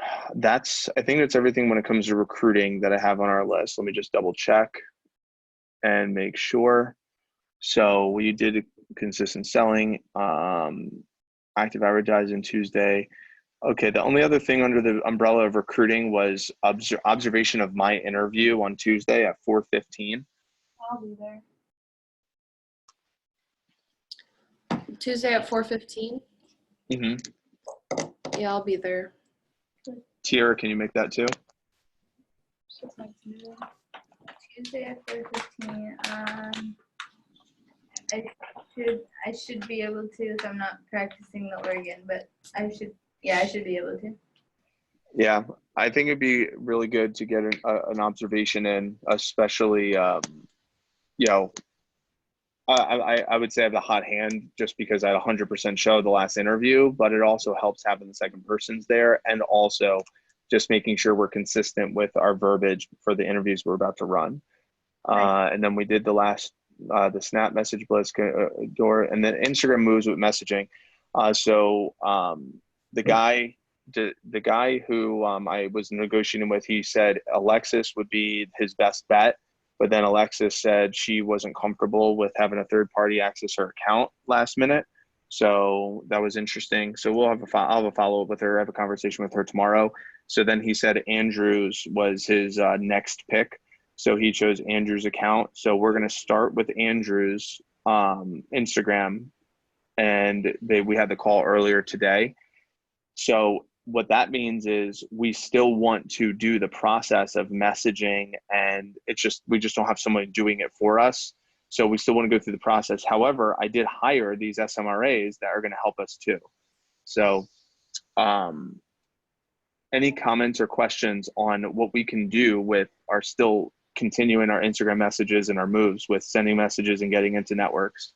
Speaker 5: I think that's everything when it comes to recruiting that I have on our list. Let me just double check and make sure. So we did consistent selling, active advertising Tuesday. Okay, the only other thing under the umbrella of recruiting was observation of my interview on Tuesday at 4:15.
Speaker 3: I'll be there.
Speaker 2: Tuesday at 4:15.
Speaker 5: Mm-hmm.
Speaker 2: Yeah, I'll be there.
Speaker 5: Tiara, can you make that too?
Speaker 6: Tuesday at 4:15. I should be able to, so I'm not practicing the Oregon, but I should be able to.
Speaker 5: Yeah, I think it'd be really good to get an observation in, especially, I would say I have the hot hand just because I had 100% show the last interview, but it also helps having the second persons there, and also just making sure we're consistent with our verbiage for the interviews we're about to run. And then we did the Snap message bliss door, and then Instagram moves with messaging. The guy who I was negotiating with, he said Alexis would be his best bet, but then Alexis said she wasn't comfortable with having a third party access her account last minute. So that was interesting. So I'll have a follow up with her, have a conversation with her tomorrow. So then he said Andrews was his next pick. So he chose Andrew's account. So we're going to start with Andrew's Instagram, and we had the call earlier today. So what that means is we still want to do the process of messaging, and we just don't have somebody doing it for us. So we still want to go through the process. However, I did hire these SMRAs that are going to help us too. So any comments or questions on what we can do with our still continuing our Instagram messages and our moves with sending messages and getting into networks?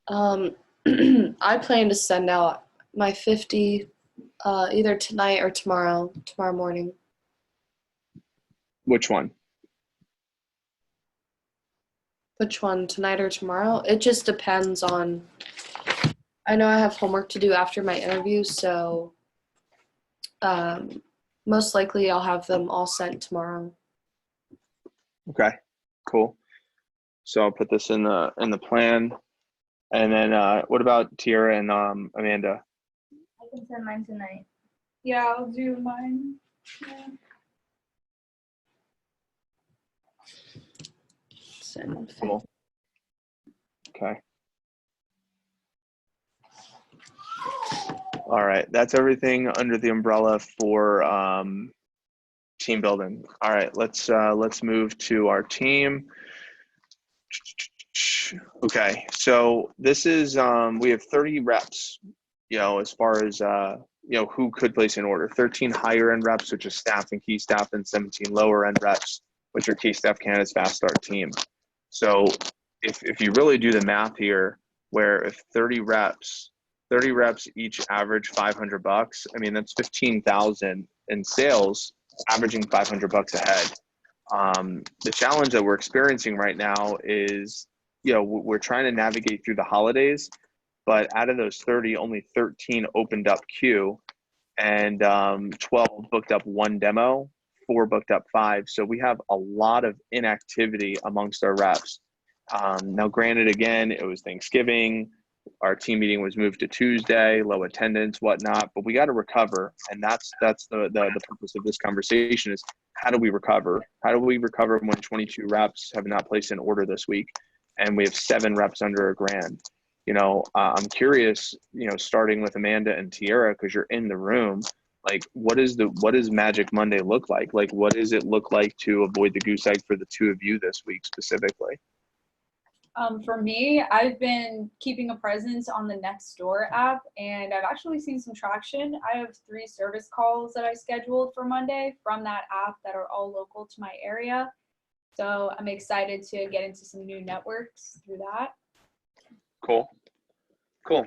Speaker 2: I plan to send out my 50 either tonight or tomorrow morning.
Speaker 5: Which one?
Speaker 2: Which one, tonight or tomorrow? It just depends on, I know I have homework to do after my interview, so Most likely I'll have them all sent tomorrow.
Speaker 5: Okay, cool. So I'll put this in the plan. And then what about Tiara and Amanda?
Speaker 6: I can send mine tonight.
Speaker 3: Yeah, I'll do mine. Yeah.
Speaker 2: Send.
Speaker 5: Cool. Okay. All right, that's everything under the umbrella for team building. All right, let's move to our team. Okay, so this is we have 30 reps, as far as who could place an order. 13 higher end reps, which is staff and key staff, and 17 lower end reps, which are key staff candidates fast start team. So if you really do the math here, where if 30 reps each average $500, I mean that's 15,000 in sales, averaging $500 a head. The challenge that we're experiencing right now is, we're trying to navigate through the holidays, but out of those 30, only 13 opened up queue, and 12 booked up 1 demo, 4 booked up 5. So we have a lot of inactivity amongst our reps. Now, granted, again, it was Thanksgiving. Our team meeting was moved to Tuesday, low attendance, whatnot, but we got to recover. And that's the purpose of this conversation is how do we recover? How do we recover when 22 reps have not placed an order this week and we have 7 reps under $1,000? I'm curious, starting with Amanda and Tiara, because you're in the room, like what does Magic Monday look like? Like, what does it look like to avoid the goose egg for the two of you this week specifically?
Speaker 3: For me, I've been keeping a presence on the Nextdoor app, and I've actually seen some traction. I have 3 service calls that I scheduled for Monday from that app that are all local to my area. So I'm excited to get into some new networks through that.
Speaker 5: Cool.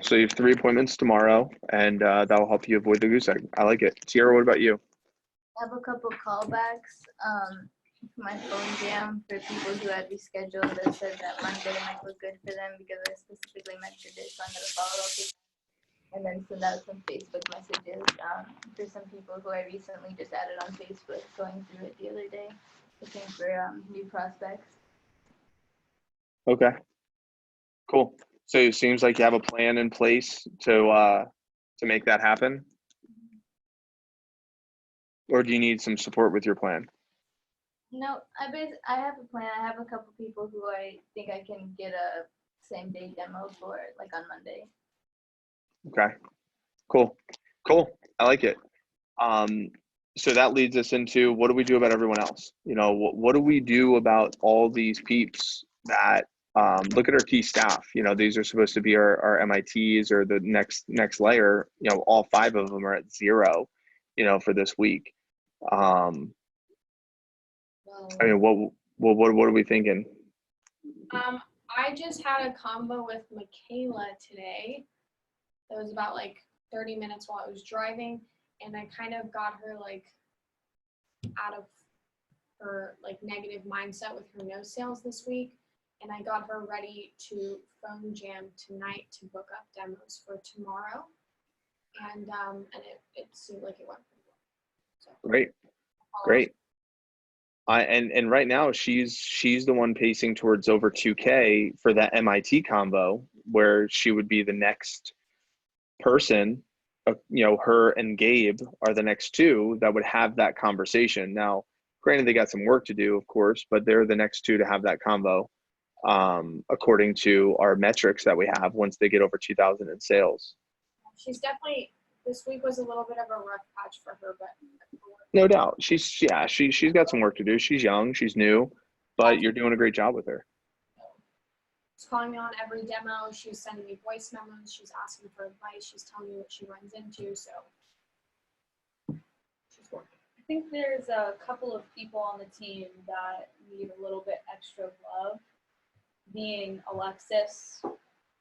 Speaker 5: So you have 3 appointments tomorrow, and that'll help you avoid the goose egg. I like it. Tiara, what about you?
Speaker 6: I have a couple callbacks. My phone jam for people who had rescheduled that said that Monday might look good for them because I specifically mentioned it, so I'm gonna follow up with them and then send out some Facebook messages for some people who I recently just added on Facebook, going through it the other day, looking for new prospects.
Speaker 5: Okay. Cool. So it seems like you have a plan in place to make that happen, or do you need some support with your plan?
Speaker 6: No, I have a plan. I have a couple people who I think I can get a same day demo for, like on Monday.
Speaker 5: Okay. Cool. I like it. So that leads us into, what do we do about everyone else? What do we do about all these peeps that look at our key staff? These are supposed to be our MITs or the next layer. All 5 of them are at 0, for this week. I mean, what are we thinking?
Speaker 4: I just had a combo with Michaela today. It was about like 30 minutes while I was driving, and I kind of got her like out of her like negative mindset with her no sales this week, and I got her ready to phone jam tonight to book up demos for tomorrow, and it seemed like it went pretty well. So,
Speaker 5: Great. And right now she's the one pacing towards over 2K for that MIT combo, where she would be the next person. Her and Gabe are the next 2 that would have that conversation. Now, granted, they got some work to do, of course, but they're the next 2 to have that combo, according to our metrics that we have once they get over 2,000 in sales.
Speaker 4: she's definitely, this week was a little bit of a rough patch for her, but
Speaker 5: No doubt. She's got some work to do. She's young, she's new, but you're doing a great job with her.
Speaker 4: she's calling me on every demo. She's sending me voice memos. She's asking for advice. She's telling me what she runs into. So she's working.
Speaker 3: I think there's a couple of people on the team that need a little bit extra love, being Alexis,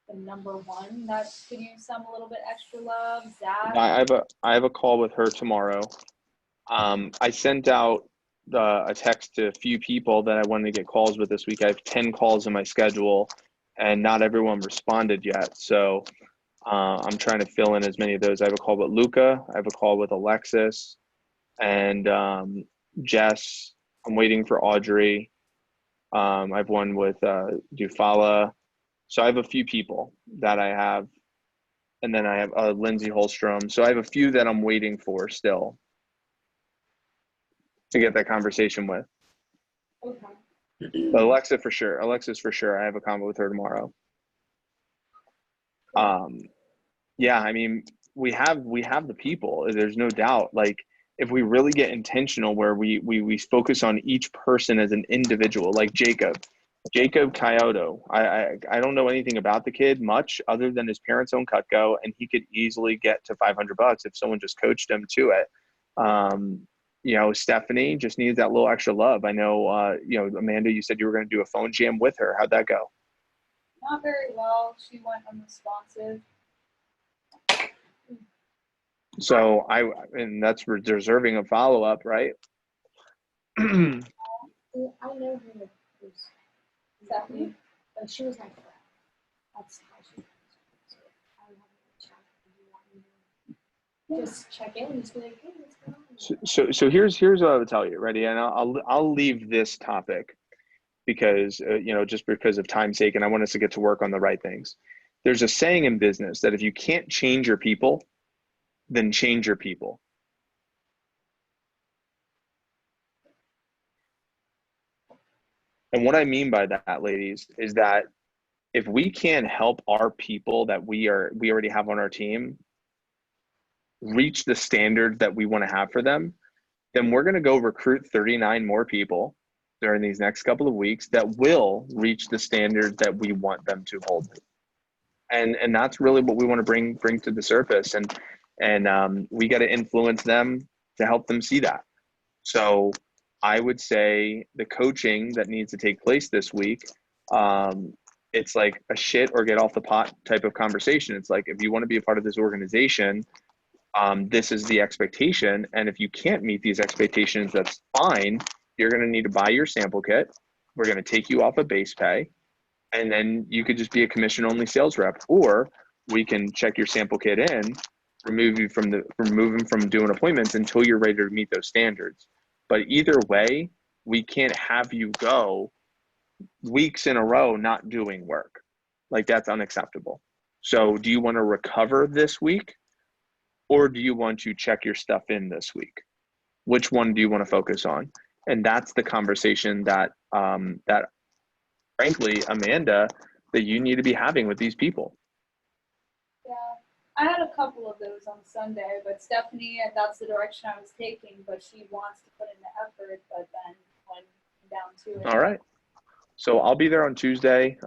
Speaker 3: the number 1 that could use a little bit extra love. Zach.
Speaker 5: I have a call with her tomorrow. I sent out a text to a few people that I wanted to get calls with this week. I have 10 calls in my schedule, and not everyone responded yet. So I'm trying to fill in as many of those. I have a call with Luca. I have a call with Alexis. and Jess. I'm waiting for Audrey. I've one with Dufala. So I have a few people that I have, and then I have Lindsay Holstrom. So I have a few that I'm waiting for still to get that conversation with.
Speaker 4: Okay.
Speaker 5: But Alexa for sure. Alexa's for sure. I have a convo with her tomorrow. Yeah, I mean, we have the people. There's no doubt. Like, if we really get intentional, where we focus on each person as an individual, like Jacob Kyoto. I don't know anything about the kid much other than his parents own Cutco, and he could easily get to $500 if someone just coached him to it. Stephanie just needs that little extra love. I know, Amanda, you said you were going to do a phone jam with her. How'd that go?
Speaker 3: Not very well. She went unresponsive.
Speaker 5: So and that's deserving of follow up, right?
Speaker 4: I know who was
Speaker 3: Stephanie.
Speaker 4: like she was my friend. That's how she was. So I would have a chat if you want me to just check in and just be like, hey, what's going on?
Speaker 5: So here's what I would tell you. Ready? And I'll leave this topic because just because of time's sake, and I want us to get to work on the right things. There's a saying in business that if you can't change your people, then change your people. And what I mean by that, ladies, is that if we can't help our people that we already have on our team reach the standard that we want to have for them, then we're going to go recruit 39 more people during these next couple of weeks that will reach the standard that we want them to hold. And that's really what we want to bring to the surface. And we got to influence them to help them see that. So I would say the coaching that needs to take place this week, it's like a shit or get off the pot type of conversation. It's like, if you want to be a part of this organization, this is the expectation. And if you can't meet these expectations, that's fine. You're going to need to buy your sample kit. We're going to take you off of base pay. And then you could just be a commission only sales rep, or we can check your sample kit in, remove you from doing appointments until you're ready to meet those standards. But either way, we can't have you go weeks in a row not doing work. Like, that's unacceptable. So do you want to recover this week, or do you want to check your stuff in this week? Which one do you want to focus on? And that's the conversation that frankly, Amanda, that you need to be having with these people.
Speaker 3: Yeah, I had a couple of those on Sunday, but Stephanie, that's the direction I was taking, but she wants to put in the effort, but then went down to it.
Speaker 5: All right. So I'll be there on Tuesday.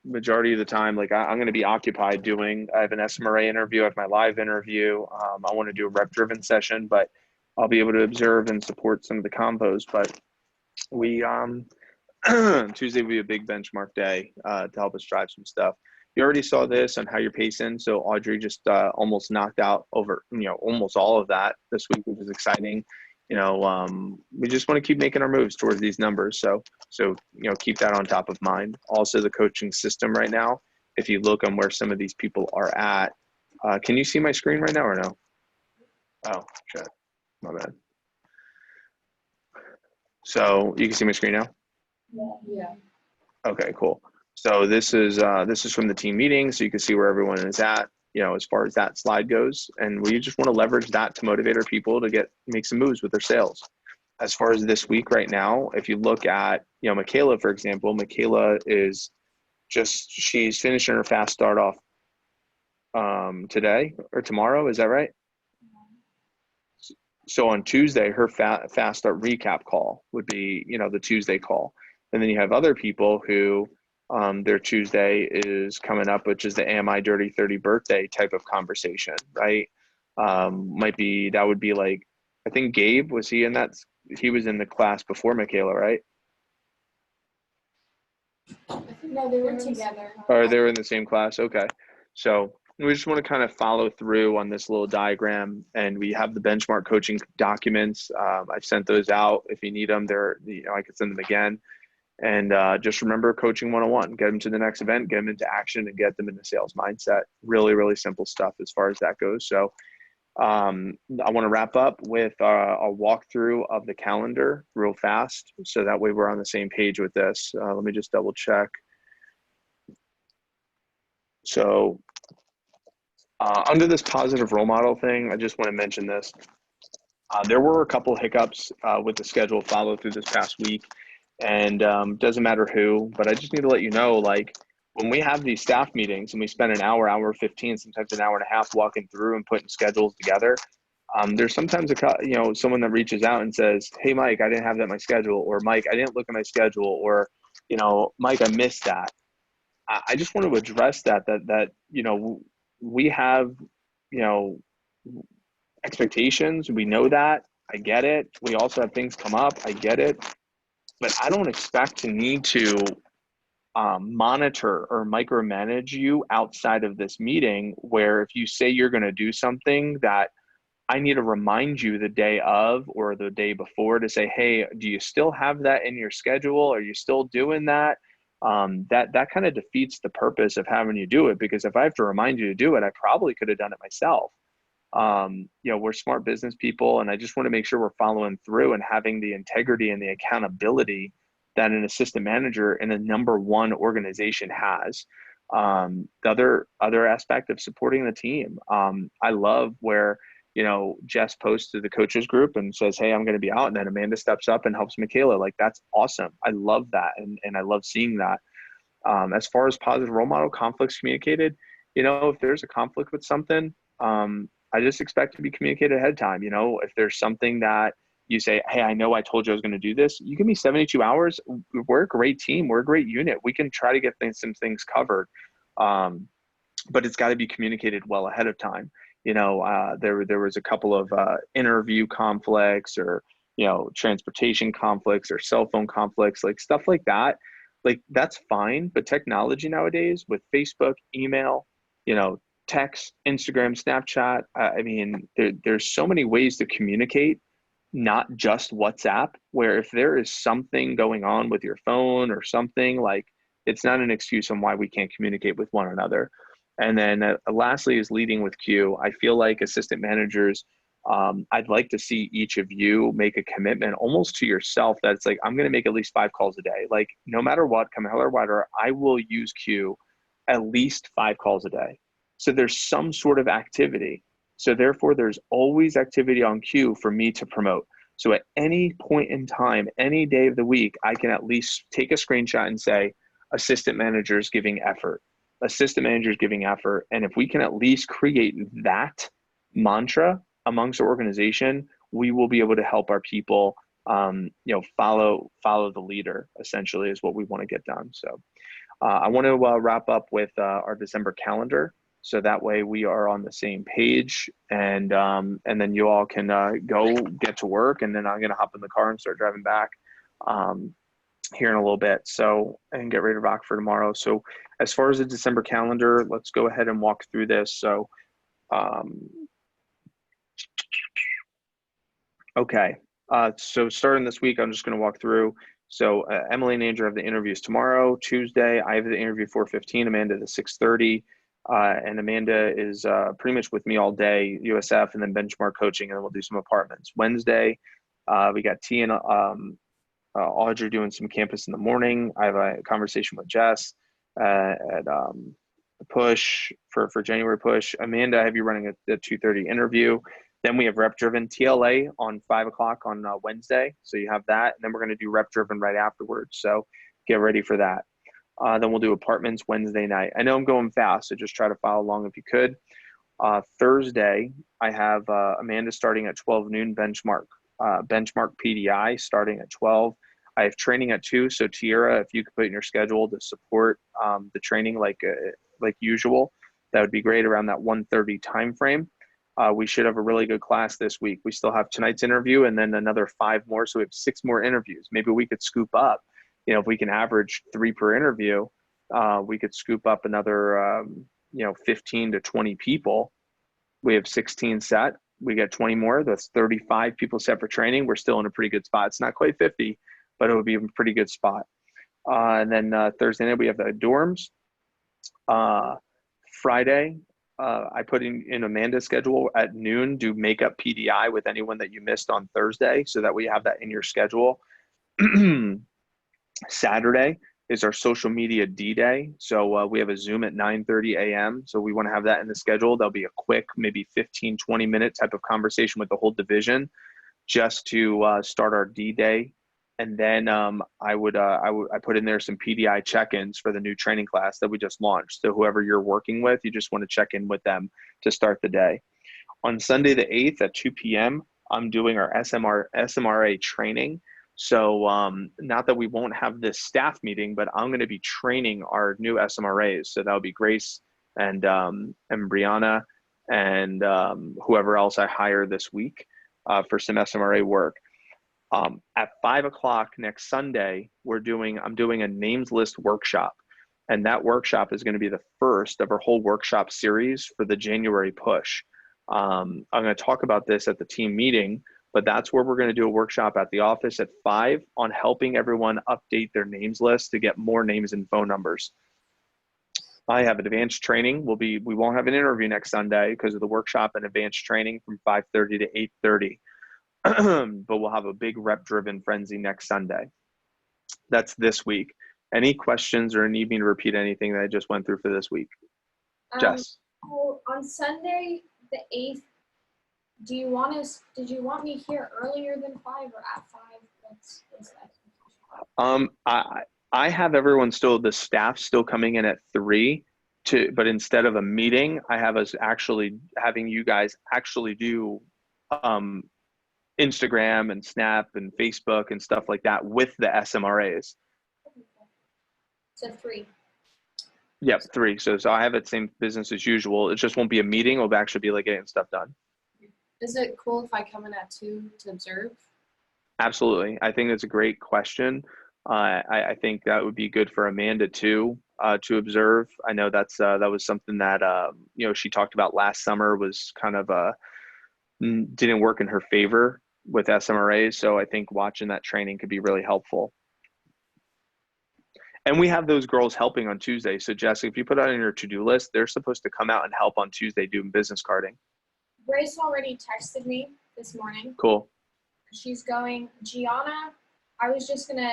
Speaker 5: Majority of the time, like I'm going to be occupied I have an SMRA interview, I have my live interview. I want to do a rep driven session, but I'll be able to observe and support some of the convos. But we, Tuesday will be a big benchmark day to help us drive some stuff. You already saw this on how you're pacing. So Audrey just almost knocked out over, almost all of that this week, which is exciting. We just want to keep making our moves towards these numbers. So keep that on top of mind. Also, the coaching system right now, if you look on where some of these people are at, can you see my screen right now or no? Oh, shit. My bad. So you can see my screen now?
Speaker 3: Yeah.
Speaker 5: Okay, cool. So this is from the team meeting, so you can see where everyone is at, as far as that slide goes. And we just want to leverage that to motivate our people to make some moves with their sales. As far as this week right now, if you look at, Michaela, for example, Michaela is she's finishing her fast start off today or tomorrow. Is that right? So on Tuesday, her fast start recap call would be, the Tuesday call. And then you have other people who their Tuesday is coming up, which is the Am I Dirty 30 birthday type of conversation, right? That would be like, I think Gabe, he was in the class before Michaela, right?
Speaker 4: No, they were together.
Speaker 5: Or they were in the same class? Okay. So we just want to kind of follow through on this little diagram, and we have the benchmark coaching documents. I've sent those out. If you need them, I could send them again. And just remember coaching 101, get them to the next event, get them into action, and get them in the sales mindset. Really, really simple stuff as far as that goes. So I want to wrap up with a walkthrough of the calendar real fast, so that way we're on the same page with this. Let me just double check. So under this positive role model thing, I just want to mention this. There were a couple hiccups with the schedule follow through this past week, and doesn't matter who, but I just need to let you know, like, when we have these staff meetings and we spend an hour 15, sometimes an hour and a half walking through and putting schedules together, there's sometimes someone that reaches out and says, "Hey, Mike, I didn't have that in my schedule," or "Mike, I didn't look at my schedule," or "Mike, I missed that." I just want to address that we have expectations. We know that. I get it. We also have things come up. I get it. But I don't expect to need to monitor or micromanage you outside of this meeting, where if you say you're going to do something, that I need to remind you the day of or the day before to say, "Hey, do you still have that in your schedule? Are you still doing that?" That kind of defeats the purpose of having you do it, because if I have to remind you to do it, I probably could have done it myself. We're smart business people, and I just want to make sure we're following through and having the integrity and the accountability that an assistant manager in a number one organization has. The other aspect of supporting the team, I love where Jess posts to the coaches group and says, "Hey, I'm going to be out," and then Amanda steps up and helps Michaela. Like, that's awesome. I love that, and I love seeing that. As far as positive role model, conflicts communicated, if there's a conflict with something, I just expect to be communicated ahead of time. If there's something that you say, "Hey, I know I told you I was going to do this," you give me 72 hours. We're a great team. We're a great unit. We can try to get some things covered. But it's got to be communicated well ahead of time. There was a couple of interview conflicts, or transportation conflicts, or cell phone conflicts, like stuff like that. Like, that's fine. But technology nowadays, with Facebook, email, text, Instagram, Snapchat, I mean, there's so many ways to communicate, not just WhatsApp, where if there is something going on with your phone or something, like, it's not an excuse on why we can't communicate with one another. And then lastly is leading with Q. I feel like assistant managers, I'd like to see each of you make a commitment almost to yourself that it's like, I'm going to make at least 5 calls a day. Like, no matter what, come hell or high water, I will use Q at least 5 calls a day. So there's some sort of activity. So therefore, there's always activity on Q for me to promote. So at any point in time, any day of the week, I can at least take a screenshot and say, assistant managers giving effort. Assistant managers giving effort. And if we can at least create that mantra amongst our organization, we will be able to help our people, follow the leader, essentially, is what we want to get done. So I want to wrap up with our December calendar, so that way we are on the same page, and then you all can go get to work, and then I'm going to hop in the car and start driving back here in a little bit, and get ready to rock for tomorrow. So as far as the December calendar, let's go ahead and walk through this. So okay, so starting this week, I'm just going to walk through. So Emily and Andrew have the interviews tomorrow. Tuesday, I have the interview 4:15, Amanda the 6:30. And Amanda is pretty much with me all day, USF, and then benchmark coaching, and then we'll do some apartments. Wednesday, we got T and Audrey doing some campus in the morning. I have a conversation with Jess at push for January push. Amanda, I have you running a 2:30 interview. Then we have rep driven TLA on 5 o'clock on Wednesday. So you have that. And then we're going to do rep driven right afterwards. So get ready for that. Then we'll do apartments Wednesday night. I know I'm going fast, so just try to follow along if you could. Thursday, I have Amanda starting at 12 noon, benchmark PDI starting at 12. I have training at 2. So Tiara, if you could put in your schedule to support the training like usual, that would be great around that 1:30 time frame. We should have a really good class this week. We still have tonight's interview and then another 5 more. So we have 6 more interviews. Maybe we could scoop up. If we can average 3 per interview, we could scoop up another, 15 to 20 people. We have 16 set. We get 20 more. That's 35 people set for training. We're still in a pretty good spot. It's not quite 50, but it would be a pretty good spot. And then Thursday night, we have the dorms. Friday, I put in Amanda's schedule at noon, do makeup PDI with anyone that you missed on Thursday, so that we have that in your schedule. Saturday is our social media D-Day. So we have a Zoom at 9:30 a.m. So we want to have that in the schedule. There'll be a quick, maybe 15, 20-minute type of conversation with the whole division just to start our D-Day. And then I put in there some PDI check-ins for the new training class that we just launched. So whoever you're working with, you just want to check in with them to start the day. On Sunday the 8th at 2 p.m., I'm doing our SMRA training. So not that we won't have this staff meeting, but I'm going to be training our new SMRAs. So that'll be Grace and Brianna and whoever else I hire this week for some SMRA work. At 5 o'clock next Sunday, I'm doing a names list workshop. And that workshop is going to be the first of our whole workshop series for the January push. I'm going to talk about this at the team meeting, but that's where we're going to do a workshop at the office at 5 on helping everyone update their names list to get more names and phone numbers. I have advanced training. We won't have an interview next Sunday because of the workshop and advanced training from 5:30 to 8:30. But we'll have a big rep-driven frenzy next Sunday. That's this week. Any questions or need me to repeat anything that I just went through for this week? Jess?
Speaker 4: Well, on Sunday, the 8th, did you want me here earlier than 5 or at 5? What's that?
Speaker 5: I have everyone the staff still coming in at 3 but instead of a meeting, I have us actually having you guys actually do Instagram and Snap and Facebook and stuff like that with the SMRAs.
Speaker 4: So 3.
Speaker 5: Yep, 3. So I have it same business as usual. It just won't be a meeting. It'll actually be like getting stuff done.
Speaker 2: Is it cool if I come in at 2 to observe?
Speaker 5: Absolutely. I think that's a great question. I think that would be good for Amanda too, to observe. I know that was something that she talked about last summer was kind of didn't work in her favor with SMRAs. So I think watching that training could be really helpful. And we have those girls helping on Tuesday. So Jessica, if you put that on your to-do list, they're supposed to come out and help on Tuesday doing business carding.
Speaker 4: Grace already texted me this morning.
Speaker 5: Cool.
Speaker 4: She's going. Gianna, I was just going to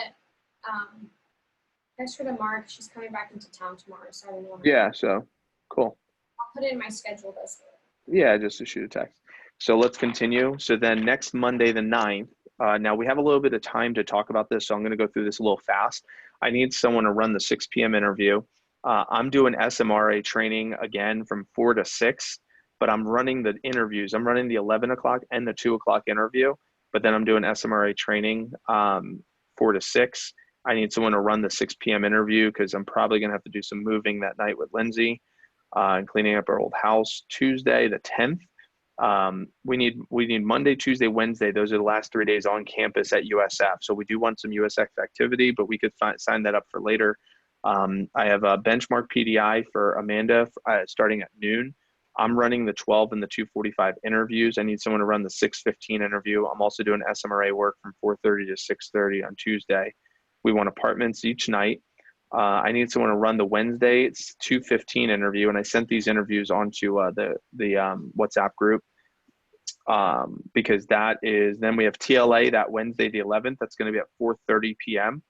Speaker 4: text her to Mark. She's coming back into town tomorrow, so I didn't want to.
Speaker 5: Yeah, so cool.
Speaker 4: I'll put it in my schedule this week.
Speaker 5: Yeah, just to shoot a text. So let's continue. So then next Monday, the 9th, now we have a little bit of time to talk about this, so I'm going to go through this a little fast. I need someone to run the 6 p.m. interview. I'm doing SMRA training again from 4 to 6, but I'm running the interviews. I'm running the 11 o'clock and the 2 o'clock interview, but then I'm doing SMRA training 4 to 6. I need someone to run the 6 p.m. interview because I'm probably going to have to do some moving that night with Lindsay and cleaning up our old house. Tuesday, the 10th. We need Monday, Tuesday, Wednesday. Those are the last 3 days on campus at USF. So we do want some USF activity, but we could sign that up for later. I have a benchmark PDI for Amanda starting at noon. I'm running the 12 and the 2:45 interviews. I need someone to run the 6:15 interview. I'm also doing SMRA work from 4:30 to 6:30 on Tuesday. We want apartments each night. I need someone to run the Wednesday 2:15 interview, and I sent these interviews onto the WhatsApp group because then we have TLA that Wednesday the 11th. That's going to be at 4:30 p.m.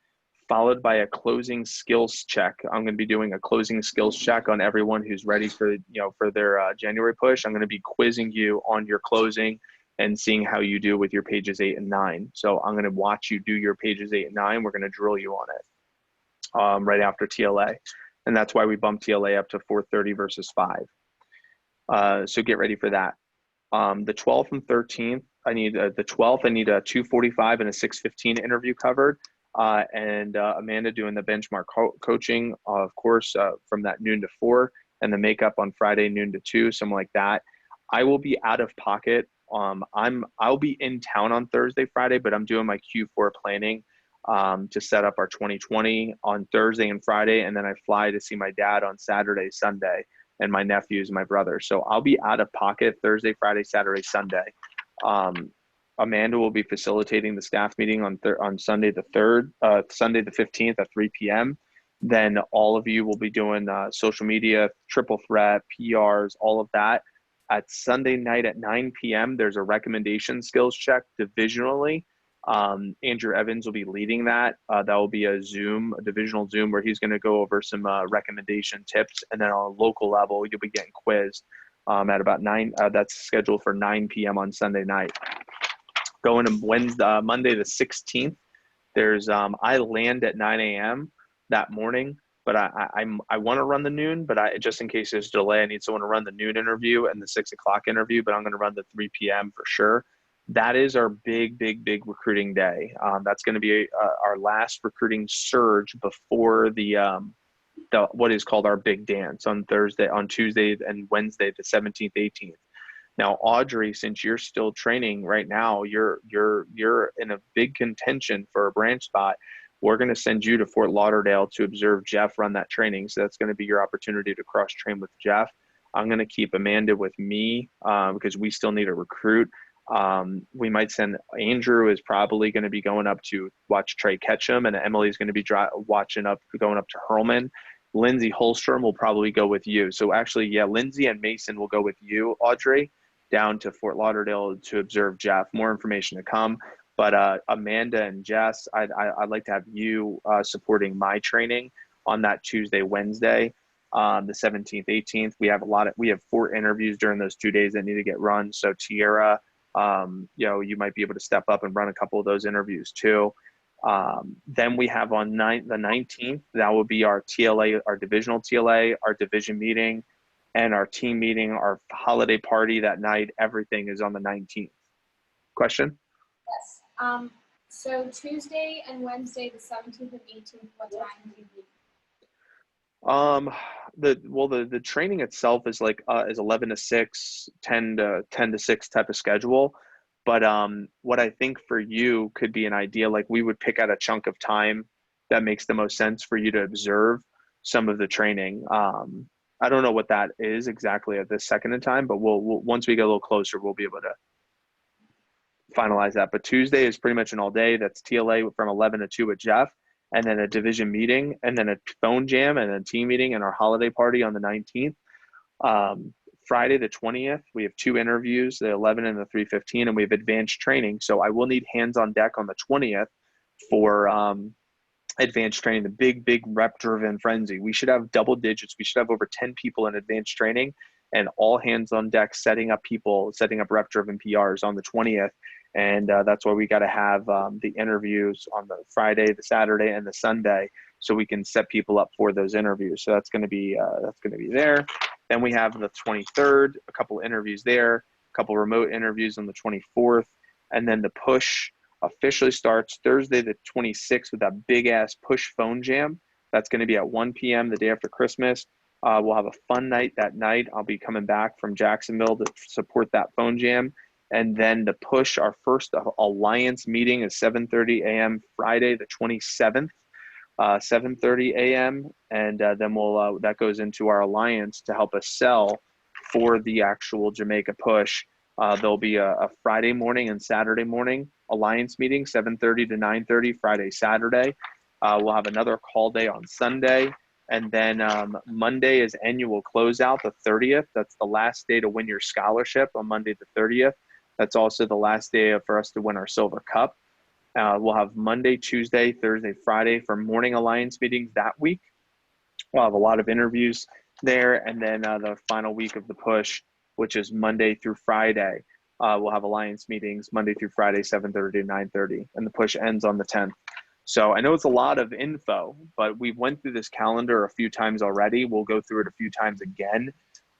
Speaker 5: followed by a closing skills check. I'm going to be doing a closing skills check on everyone who's ready for their January push. I'm going to be quizzing you on your closing and seeing how you do with your pages 8 and 9. So I'm going to watch you do your pages 8 and 9. We're going to drill you on it right after TLA. And that's why we bumped TLA up to 4:30 versus 5. So get ready for that. The 12th and 13th, I need a 2:45 and a 6:15 interview covered. And Amanda doing the benchmark coaching, of course, from that noon to 4, and the makeup on Friday, noon to 2, something like that. I will be out of pocket. I'll be in town on Thursday, Friday, but I'm doing my Q4 planning to set up our 2020 on Thursday and Friday, and then I fly to see my dad on Saturday, Sunday, and my nephews, my brother. So I'll be out of pocket Thursday, Friday, Saturday, Sunday. Amanda will be facilitating the staff meeting on Sunday the 3rd, Sunday the 15th at 3 p.m. Then all of you will be doing social media, triple threat, PRs, all of that. At Sunday night at 9 p.m., there's a recommendation skills check divisionally. Andrew Evans will be leading that. That will be a divisional Zoom, where he's going to go over some recommendation tips. And then on a local level, you'll be getting quizzed at about 9. That's scheduled for 9 p.m. on Sunday night. Going to Monday the 16th, there's I land at 9 a.m. that morning, but I want to run the noon, but just in case there's a delay, I need someone to run the noon interview and the 6 o'clock interview, but I'm going to run the 3 p.m. for sure. That is our big recruiting day. That's going to be our last recruiting surge before the what is called our big dance on Tuesday and Wednesday, the 17th, 18th. Now, Audrey, since you're still training right now, you're in a big contention for a branch spot. We're going to send you to Fort Lauderdale to observe Jeff run that training. So that's going to be your opportunity to cross train with Jeff. I'm going to keep Amanda with me because we still need a recruit. We might send Andrew is probably going to be going up to watch Trey Ketchum, and Emily's going to be going up to Hurlman. Lindsay Holstrom will probably go with you. So actually, yeah, Lindsay and Mason will go with you, Audrey, down to Fort Lauderdale to observe Jeff. More information to come. But Amanda and Jess, I'd like to have you supporting my training on that Tuesday, Wednesday, the 17th, 18th. We have 4 interviews during those 2 days that need to get run. So Tierra, you might be able to step up and run a couple of those interviews too. Then we have on the 19th, that will be our TLA, our divisional TLA, our division meeting, and our team meeting, our holiday party that night. Everything is on the 19th. Question?
Speaker 4: Yes. So Tuesday and Wednesday, the 17th and 18th, what time do you be?
Speaker 5: The training itself is is 11 to 6, 10 to 6 type of schedule. But what I think for you could be an idea, like we would pick out a chunk of time that makes the most sense for you to observe some of the training. I don't know what that is exactly at this second in time, but we'll once we get a little closer, we'll be able to finalize that. But Tuesday is pretty much an all day. That's TLA from 11 to 2 with Jeff, and then a division meeting, and then a phone jam, and a team meeting, and our holiday party on the 19th. Friday the 20th, we have 2 interviews, the 11 and the 3:15, and we have advanced training. So I will need hands on deck on the 20th for advanced training, the big rep driven frenzy. We should have double digits. We should have over 10 people in advanced training, and all hands on deck setting up rep driven PRs on the 20th. And that's why we got to have the interviews on the Friday, the Saturday, and the Sunday, so we can set people up for those interviews. So that's going to be there. Then we have the 23rd, a couple interviews there, a couple remote interviews on the 24th, and then the push officially starts Thursday the 26th with that big ass push phone jam. That's going to be at 1 p.m. the day after Christmas. We'll have a fun night that night. I'll be coming back from Jacksonville to support that phone jam. And then the push, our first alliance meeting is 7:30 a.m. Friday the 27th, 7:30 a.m. And then that goes into our alliance to help us sell for the actual Jamaica push. There'll be a Friday morning and Saturday morning alliance meeting, 7:30 to 9:30, Friday, Saturday. We'll have another call day on Sunday. And then Monday is annual closeout, the 30th. That's the last day to win your scholarship on Monday the 30th. That's also the last day for us to win our Silver Cup. We'll have Monday, Tuesday, Thursday, Friday for morning alliance meetings that week. We'll have a lot of interviews there. And then the final week of the push, which is Monday through Friday, we'll have alliance meetings Monday through Friday, 7:30 to 9:30. And the push ends on the 10th. So I know it's a lot of info, but we went through this calendar a few times already. We'll go through it a few times again.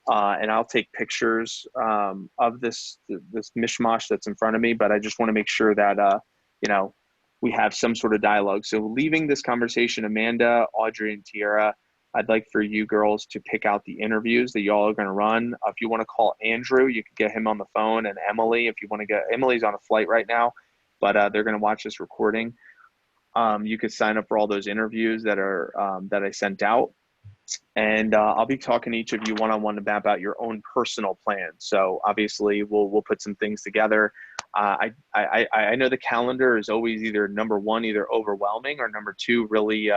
Speaker 5: And I'll take pictures of this mishmash that's in front of me, but I just want to make sure that, we have some sort of dialogue. So leaving this conversation, Amanda, Audrey, and Tierra, I'd like for you girls to pick out the interviews that y'all are going to run. If you want to call Andrew, you can get him on the phone, and Emily, if you want to get, Emily's on a flight right now, but they're going to watch this recording. You could sign up for all those interviews that I sent out. And I'll be talking to each of you one-on-one about your own personal plan. So obviously we'll put some things together. I know the calendar is always either number one, either overwhelming, or number two, really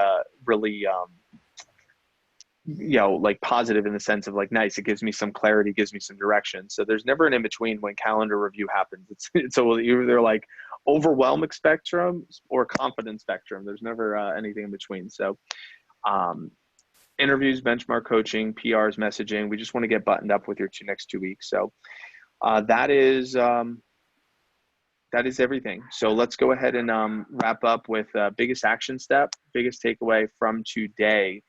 Speaker 5: like positive in the sense of like, nice, it gives me some clarity, gives me some direction. So there's never an in between when calendar review happens. It's so either like overwhelm spectrum or confidence spectrum. There's never anything in between. So interviews, benchmark coaching, PRs, messaging, we just want to get buttoned up with your next 2 weeks. So that is everything. So let's go ahead and wrap up with biggest action step, biggest takeaway from today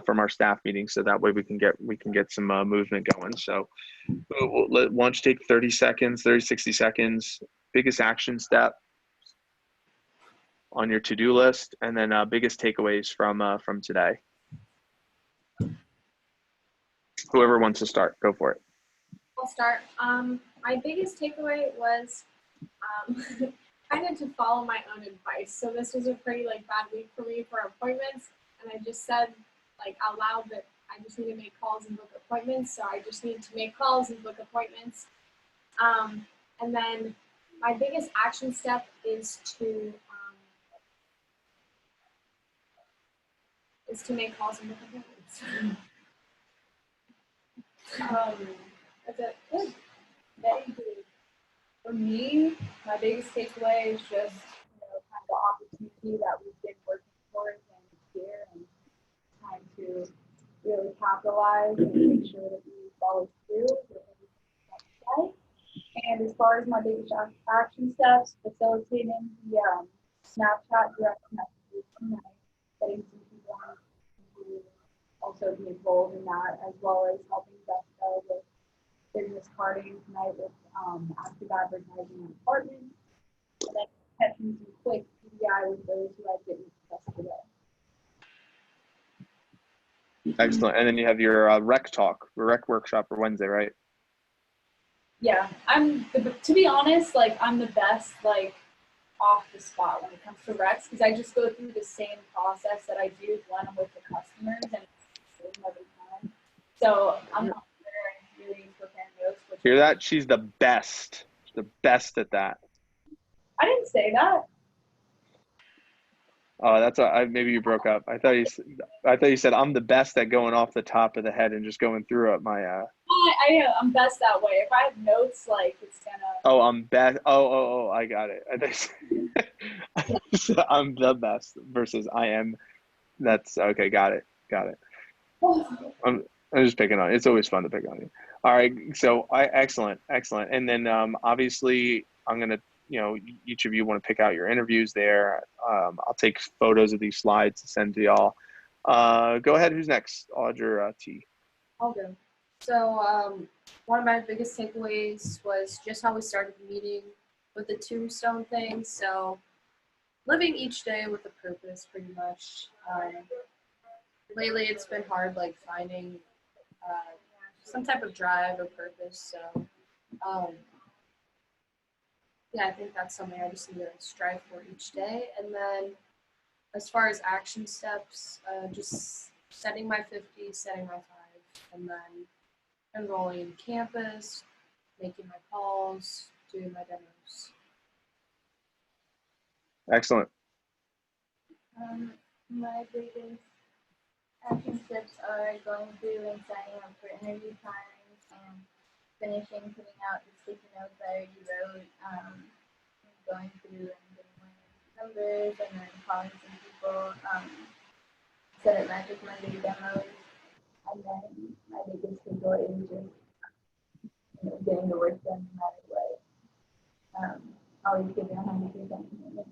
Speaker 5: from our staff meeting. So that way we can get some movement going. So why don't you take 30 seconds, 60 seconds, biggest action step on your to-do list, and then biggest takeaways from today. Whoever wants to start, go for it.
Speaker 4: I'll start. My biggest takeaway was kind of to follow my own advice. So this was a pretty bad week for me for appointments, and I just said out loud that I just need to make calls and book appointments. So I just need to make calls and book appointments. And then my biggest action step is to make calls and book appointments.
Speaker 3: That's it. Good. Very good. For me, my biggest takeaway is just, kind of the opportunity that we've been working towards and here, and trying to really capitalize and make sure that we follow through with everything that's said. And as far as my biggest action steps, facilitating the Snapchat direct messages tonight, getting some people on to also be involved in that, as well as helping Jessica with business carding tonight with active advertising on apartments, and then catching some quick PDI with those who I didn't discuss today.
Speaker 5: Excellent. And then you have your rec workshop for Wednesday, right?
Speaker 3: Yeah, to be honest, I'm the best off the spot when it comes to recs, because I just go through the same process that I do when I'm with the customers, and it's the same every time. So I'm not really preparing notes.
Speaker 5: Hear that? She's the best at that.
Speaker 3: I didn't say that.
Speaker 5: Oh, maybe you broke up. I thought you said I'm the best at going off the top of the head and just going through it.
Speaker 3: I'm best that way. If I have notes, it's gonna.
Speaker 5: Oh, I'm best. Oh, I got it. I'm the best versus I am. That's okay. Got it. I'm just picking on you. It's always fun to pick on you. All right. So excellent. And then obviously I'm gonna. Each of you want to pick out your interviews there. I'll take photos of these slides to send to y'all. Go ahead. Who's next? Audra T.
Speaker 2: I'll go. So one of my biggest takeaways was just how we started the meeting with the tombstone thing. So living each day with a purpose, pretty much. Lately, it's been hard, finding some type of drive or purpose. So yeah, I think that's something I just need to strive for each day. And then as far as action steps, just setting my 50, setting my 5, and then enrolling in campus, making my calls, doing my demos.
Speaker 5: Excellent.
Speaker 6: My biggest action steps are going through and signing up for interview times, finishing putting out the sticky notes I already wrote, going through and getting my numbers, and then calling some people, set up Magic Monday demos, and then my biggest takeaway is just getting the work done no matter what. Always giving 100% commitment.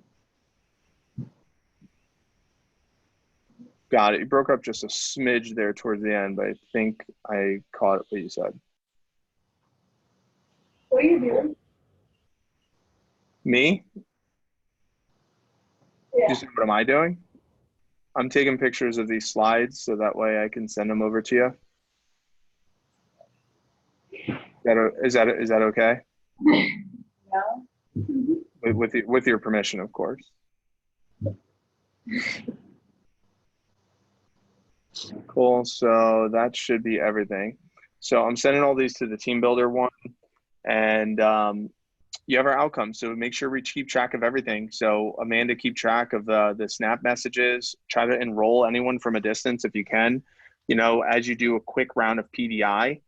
Speaker 5: Got it. You broke up just a smidge there towards the end, but I think I caught what you said.
Speaker 3: What are you doing?
Speaker 5: Me?
Speaker 3: Yeah.
Speaker 5: You said, what am I doing? I'm taking pictures of these slides so that way I can send them over to you. Is that okay?
Speaker 3: No.
Speaker 5: With your permission, of course. Cool. So that should be everything. So I'm sending all these to the team builder one, and you have our outcomes. So make sure we keep track of everything. So Amanda, keep track of the snap messages. Try to enroll anyone from a distance if you can. you know, as you do a quick round of PDI,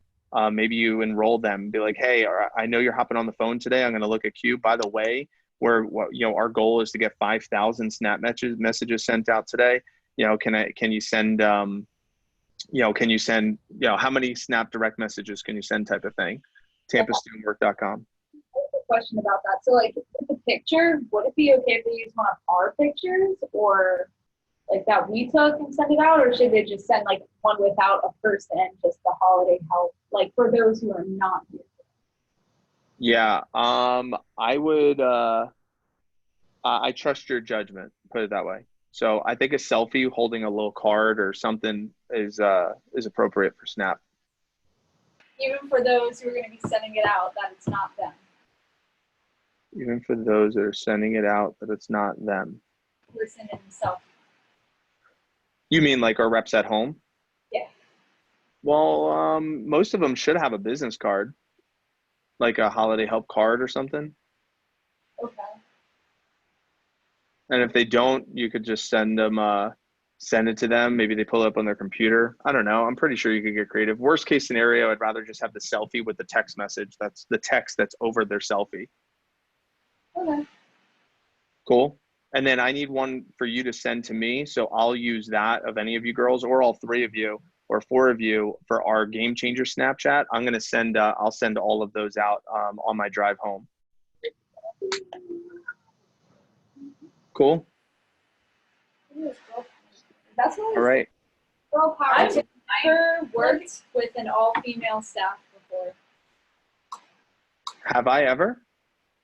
Speaker 5: maybe you enroll them, be like, hey, I know you're hopping on the phone today. I'm going to look at Q. By the way, you know, our goal is to get 5,000 snap messages sent out today. You know, can you send, you know, how many snap direct messages can you send type of thing? TampaStudentWork.com.
Speaker 3: Question about that. So like with the picture, would it be okay if they use one of our pictures or like that we took and send it out, or should they just send like one without a person, just the holiday help, like for those who are not here?
Speaker 5: Yeah, I would, I trust your judgment, put it that way. So I think a selfie holding a little card or something is appropriate for Snap.
Speaker 3: Even for those who are going to be sending it out, that it's not them.
Speaker 5: Even for those that are sending it out, that it's not them.
Speaker 3: Person in selfie.
Speaker 5: You mean like our reps at home?
Speaker 3: Yeah.
Speaker 5: Well, most of them should have a business card, like a holiday help card or something.
Speaker 3: Okay.
Speaker 5: And if they don't, you could just send it to them. Maybe they pull it up on their computer. I don't know. I'm pretty sure you could get creative. Worst case scenario, I'd rather just have the selfie with the text message. That's the text that's over their selfie.
Speaker 3: Okay.
Speaker 5: Cool. And then I need one for you to send to me. So I'll use that of any of you girls or all three of you or four of you for our Game Changer Snapchat. I'm going to send, I'll send all of those out on my drive home. Cool.
Speaker 3: That's what
Speaker 5: All right.
Speaker 3: girl power. I've never worked with an all-female staff before.
Speaker 5: Have I ever?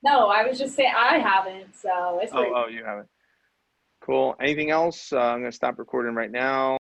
Speaker 3: No, I was just saying I haven't, so it's
Speaker 5: Oh, you haven't. Cool. Anything else? I'm going to stop recording right now.